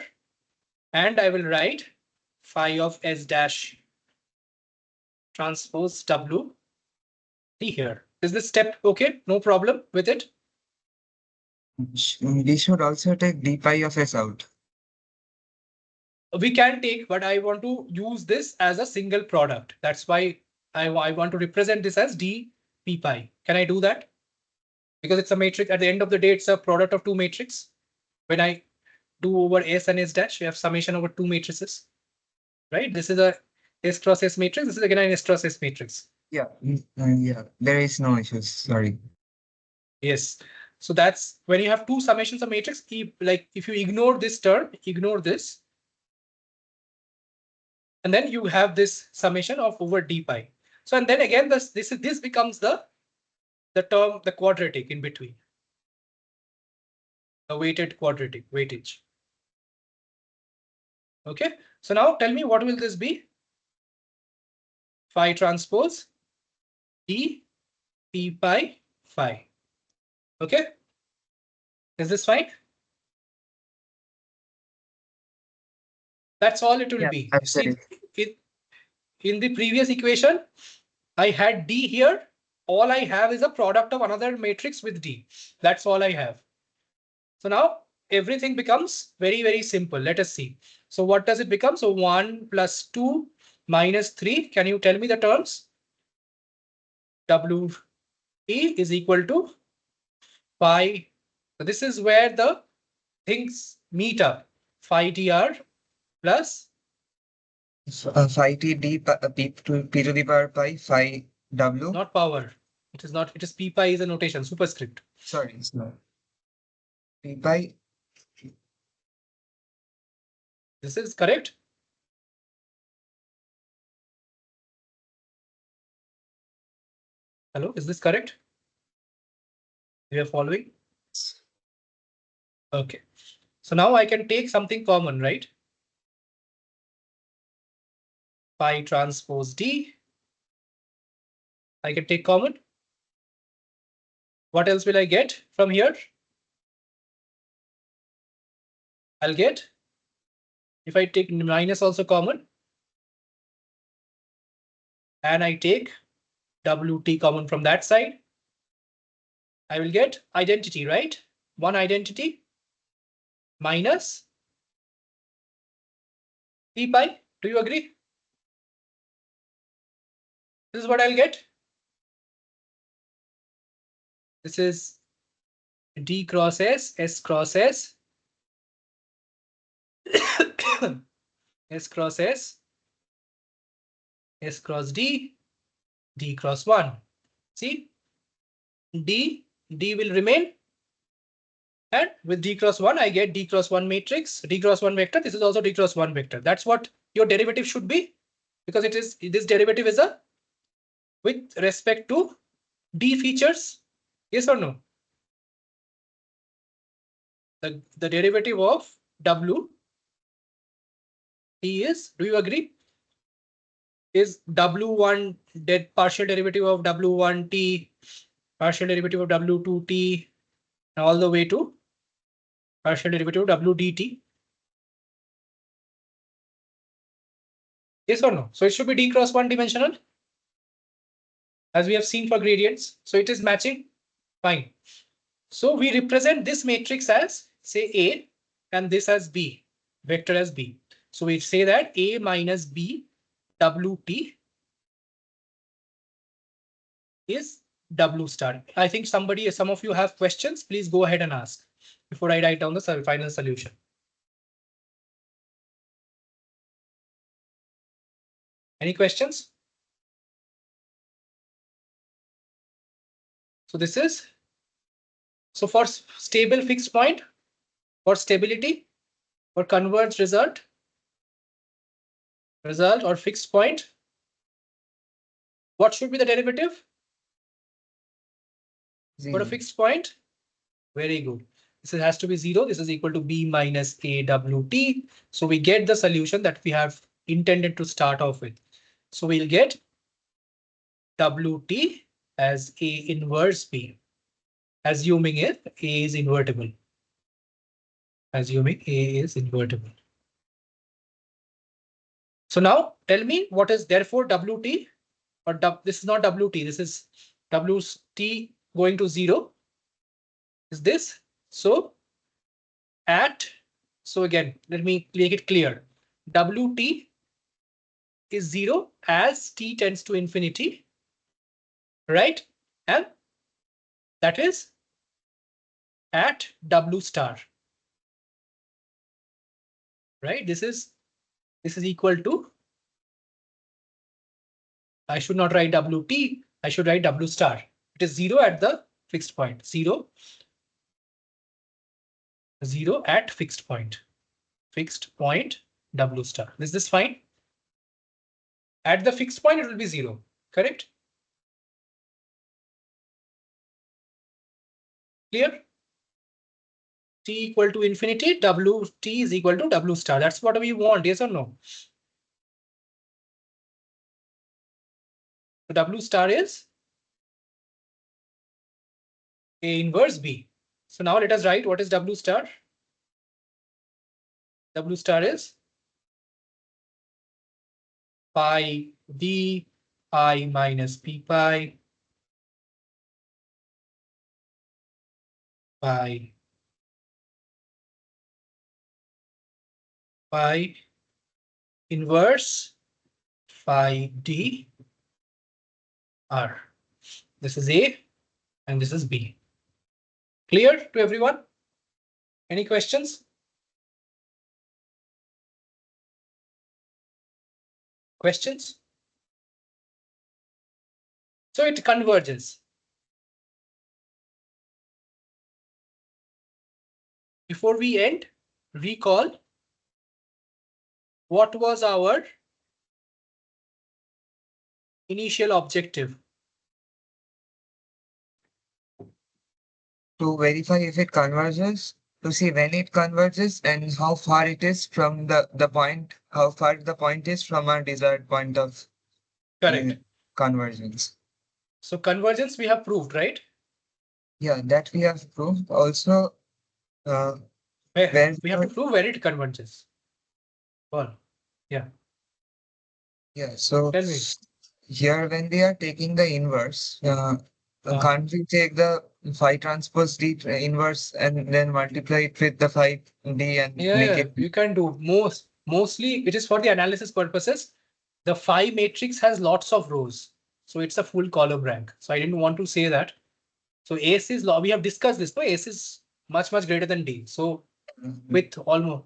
Speaker 1: and I will write phi of S dash transpose W T here. Is this step okay? No problem with it?
Speaker 2: We should also take d pi of s out.
Speaker 1: We can take, but I want to use this as a single product. That's why I want to represent this as d p pi. Can I do that? Because it's a matrix. At the end of the day, it's a product of two matrices. When I do over S and S dash, you have summation over two matrices, right? This is a S cross S matrix. This is again an S cross S matrix.
Speaker 2: Yeah. Yeah. There is no issues. Sorry.
Speaker 1: Yes. So that's when you have two summations of matrix. Like if you ignore this term, ignore this, and then you have this summation of over d pi. So and then again, this becomes the term, the quadratic in between, the weighted quadratic weightage. Okay. So now tell me, what will this be? Phi transpose d p pi phi. Okay. Is this fine? That's all it will
Speaker 2: Yeah,
Speaker 1: be. See,
Speaker 2: absolutely.
Speaker 1: in the previous equation, I had d here. All I have is a product of another matrix with d. That's all I have. So now everything becomes very, very simple. Let us see. So what does it become? So 1 plus 2 minus 3. Can you tell me the terms? W E is equal to phi. So this is where the things meet up. Phi dr plus
Speaker 2: Phi t d p to the power pi phi w.
Speaker 1: not power. It is not. It is p pi is a notation superscript.
Speaker 2: Sorry. P pi.
Speaker 1: This is correct. Hello, is this correct? You are following? Okay. So now I can take something common, right? Phi transpose D. I can take common. What else will I get from here? I'll get, if I take minus also common, and I take WT common from that side, I will get identity, right? One identity minus P pi. Do you agree? This is what I'll get. This is D cross S cross S, S cross S, S cross D, D cross 1. See, D will remain. And with D cross 1, I get D cross 1 matrix, D cross 1 vector. This is also D cross 1 vector. That's what your derivative should be, because it is, this derivative is a with respect to D features. Yes or no? The derivative of W T is, do you agree? Is W1 partial derivative of W1T, partial derivative of W2T, all the way to partial derivative of W dt. Yes or no? So it should be D cross 1 dimensional, as we have seen for gradients. So it is matching. Fine. So we represent this matrix as, say, A, and this as B, vector as B. So we say that A minus B WT is W star. I think some of you have questions. Please go ahead and ask before I write down the final solution. Any questions? So this is, so for stable fixed point, for stability, for converged result or fixed point, what should be the derivative for a fixed point? Very good. This has to be 0. This is equal to B minus AWT. So we get the solution that we have intended to start off with. So we'll get WT as A inverse B, assuming if A is invertible. Assuming A is invertible. So now tell me what is therefore WT, or this is not WT, this is WT going to 0. Is this? So again, let me make it clear. WT is 0 as T tends to infinity, right? And that is at W star, right? This is equal to, I should not write WT, I should write W star. It is 0 at the fixed point, 0 at fixed point W star. Is this fine? At the fixed point, it will be 0, correct? Clear? T equal to infinity, WT is equal to W star. That's what we want, yes or no? So W star is A inverse B. So now let us write what is W star. W star is pi D I minus P pi pi inverse phi D R. This is A and this is B. Clear to everyone? Any questions? Questions? So it converges. Before we end, recall what was our initial objective.
Speaker 2: to verify if it converges, to see when it converges and how far it is from the point, how far the point is from our desired point of
Speaker 1: Correct.
Speaker 2: convergence.
Speaker 1: So convergence we have proved, right?
Speaker 2: Yeah, that we have proved. Also, uh, where
Speaker 1: We have to prove where it converges. Well, yeah.
Speaker 2: yeah, so
Speaker 1: Tell me.
Speaker 2: here when we are taking the inverse,
Speaker 1: Uh,
Speaker 2: can't we take the phi transpose D inverse and then multiply it with the phi D and make
Speaker 1: yeah,
Speaker 2: it?
Speaker 1: you can do mostly it is for the analysis purposes. The phi matrix has lots of rows, so it's a full column rank. So I didn't want to say that. So ace is law. We have discussed this. No, ace is much greater than D. So with almost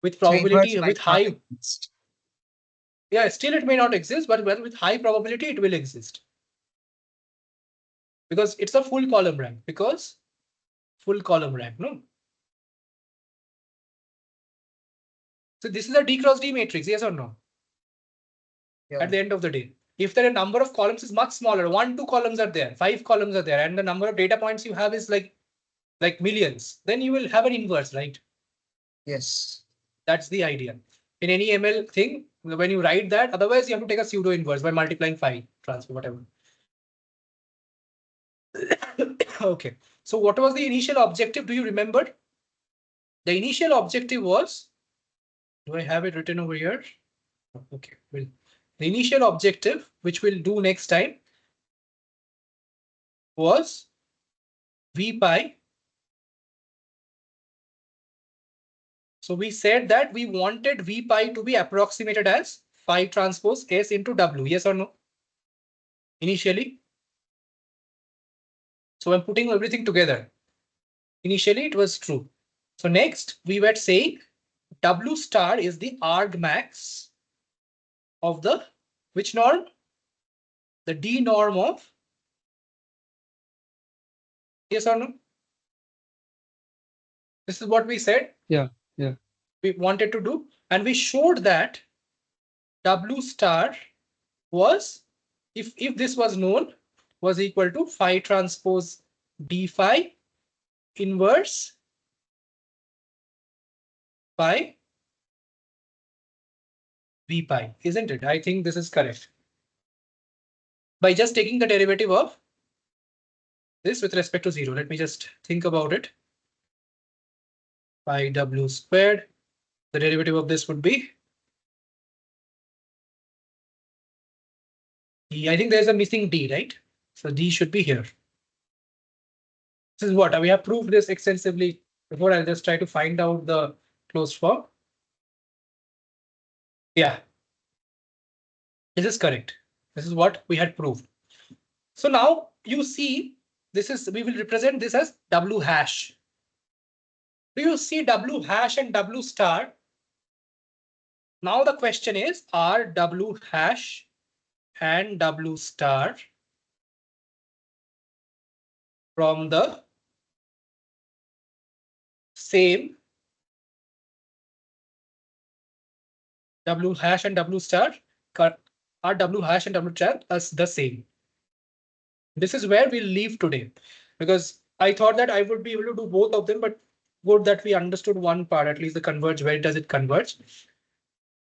Speaker 1: with
Speaker 2: So inverse
Speaker 1: probability
Speaker 2: might
Speaker 1: with
Speaker 2: not
Speaker 1: high,
Speaker 2: exist.
Speaker 1: yeah, still it may not exist, but with high probability it will exist because it's a full column rank. Because full column rank, no. So this is a D cross D matrix, yes or no?
Speaker 2: Yeah.
Speaker 1: At the end of the day, if the number of columns is much smaller, 1, 2 columns are there, 5 columns are there, and the number of data points you have is like millions, then you will have an inverse, right?
Speaker 2: Yes.
Speaker 1: That's the idea. In any ML thing, when you write that, otherwise you have to take a pseudo inverse by multiplying phi transfer, whatever. Okay. So what was the initial objective? Do you remember? The initial objective was, do I have it written over here? Okay. Well, the initial objective, which we'll do next time, was V pi. So we said that we wanted V pi to be approximated as phi transpose S into W. Yes or no? Initially. So I'm putting everything together. Initially, it was true. So next, we were saying W star is the argmax of the which norm? The D norm of, yes or no? This is what we said.
Speaker 4: Yeah.
Speaker 1: We wanted to do, and we showed that W star was, if this was known, was equal to phi transpose D phi inverse by V pi, isn't it? I think this is correct. By just taking the derivative of this with respect to 0. Let me just think about it. Pi W squared. The derivative of this would be, D. I think there's a missing D, right? So D should be here. This is what we have proved this extensively before. I'll just try to find out the closed form. Yeah, this is correct. This is what we had proved. So now you see, this is, we will represent this as W hash. Do you see W hash and W star? Now the question is, are W hash and W star from the same? W hash and W star are W hash and W star as the same? This is where we'll leave today, because I thought that I would be able to do both of them, but good that we understood one part, at least the converge. Where does it converge?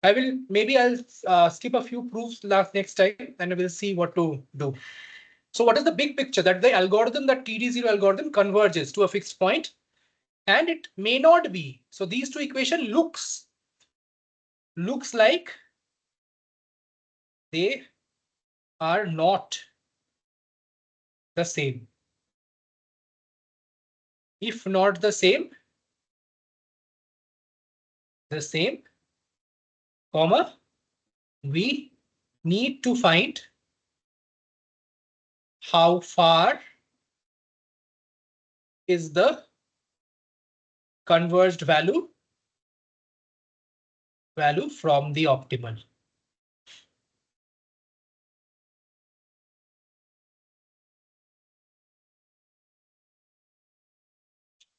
Speaker 1: I will, maybe I'll skip a few proofs next time and we'll see what to do. So what is the big picture? That the algorithm, that TD0 algorithm converges to a fixed point, and it may not be. So these two equation looks like they are not the same. If not the same, comma, we need to find how far is the converged value from the optimal.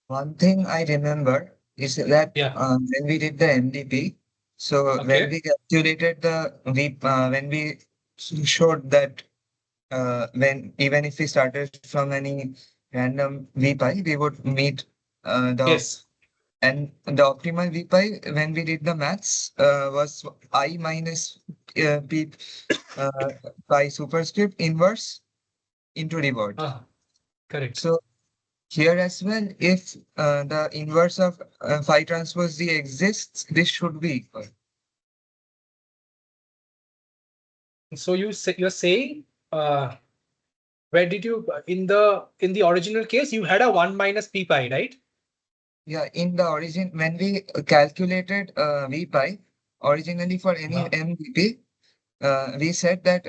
Speaker 2: One thing I remember is that
Speaker 1: Yeah.
Speaker 2: when we did the MDP, so when
Speaker 1: Okay.
Speaker 2: we calculated when we showed that when even if we started from any random v pi, we would meet the
Speaker 1: Yes.
Speaker 2: and the optimal v pi when we did the maths was I minus p pi superscript inverse into reward.
Speaker 1: Correct.
Speaker 2: So here as well, if the inverse of phi transpose d exists, this should be equal.
Speaker 1: So you're saying where did you in the original case you had a 1 minus p pi, right?
Speaker 2: Yeah, in the origin, when we calculated v pi, originally for any mvp, we said that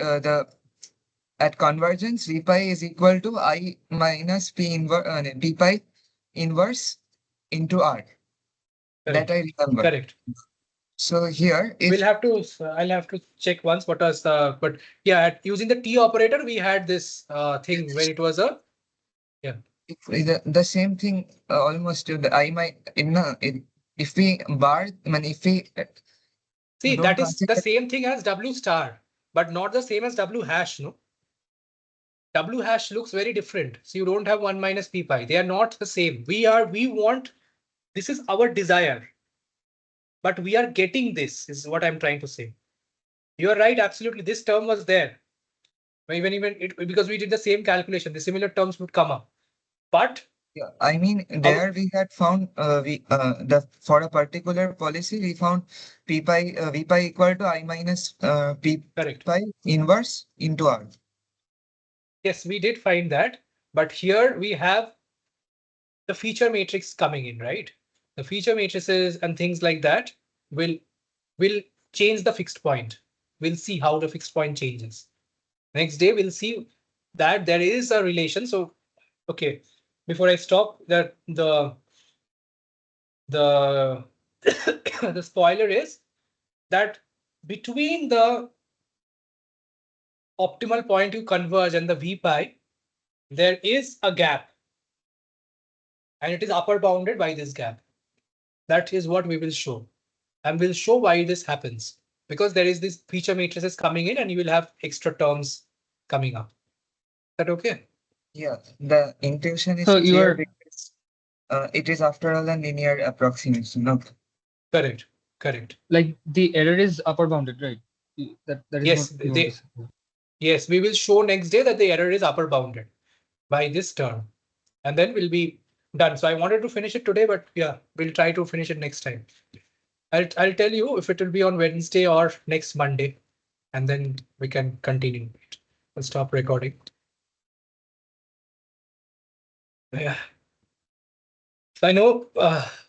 Speaker 2: at convergence, v pi is equal to I minus p pi inverse into R. That
Speaker 1: Correct.
Speaker 2: I remember.
Speaker 1: Correct.
Speaker 2: So here, if
Speaker 1: We'll have to, I'll have to check once what was the, but yeah, using the T operator, we had this thing when it was a,
Speaker 2: the same thing almost I might if we bar, I mean, if we
Speaker 1: see,
Speaker 2: don't
Speaker 1: that is the
Speaker 2: consider
Speaker 1: same thing as W star, but not the same as W hash, no? W hash looks very different. So you don't have 1 minus p pi. They are not the same. We want, this is our desire, but we are getting this is what I'm trying to say. You are right. Absolutely. This term was there. Even it, because we did the same calculation, the similar terms would come up. But
Speaker 2: yeah, I mean, there we had found the for a particular policy we found p pi v pi equal to I minus p
Speaker 1: correct.
Speaker 2: pi inverse into R.
Speaker 1: Yes, we did find that. But here we have the feature matrix coming in, right? The feature matrices and things like that will change the fixed point. We'll see how the fixed point changes. Next day, we'll see that there is a relation. So, okay, before I stop, that the the spoiler is that between the optimal point you converge and the v pi, there is a gap, and it is upper bounded by this gap. That is what we will show, and we'll show why this happens, because there is this feature matrices coming in, and you will have extra terms coming up. Is that okay?
Speaker 2: Yeah, the intention is
Speaker 4: So you
Speaker 2: clear
Speaker 4: are
Speaker 2: because it is after all a linear approximation. No?
Speaker 1: Correct. Correct.
Speaker 4: like the error is upper bounded, right? That is
Speaker 1: Yes,
Speaker 4: what you want to say.
Speaker 1: yes, we will show next day that the error is upper bounded by this term, and then we'll be done. So I wanted to finish it today, but yeah, we'll try to finish it next time. I'll tell you if it will be on Wednesday or next Monday, and then we can continue. I'll stop recording. Yeah. So I know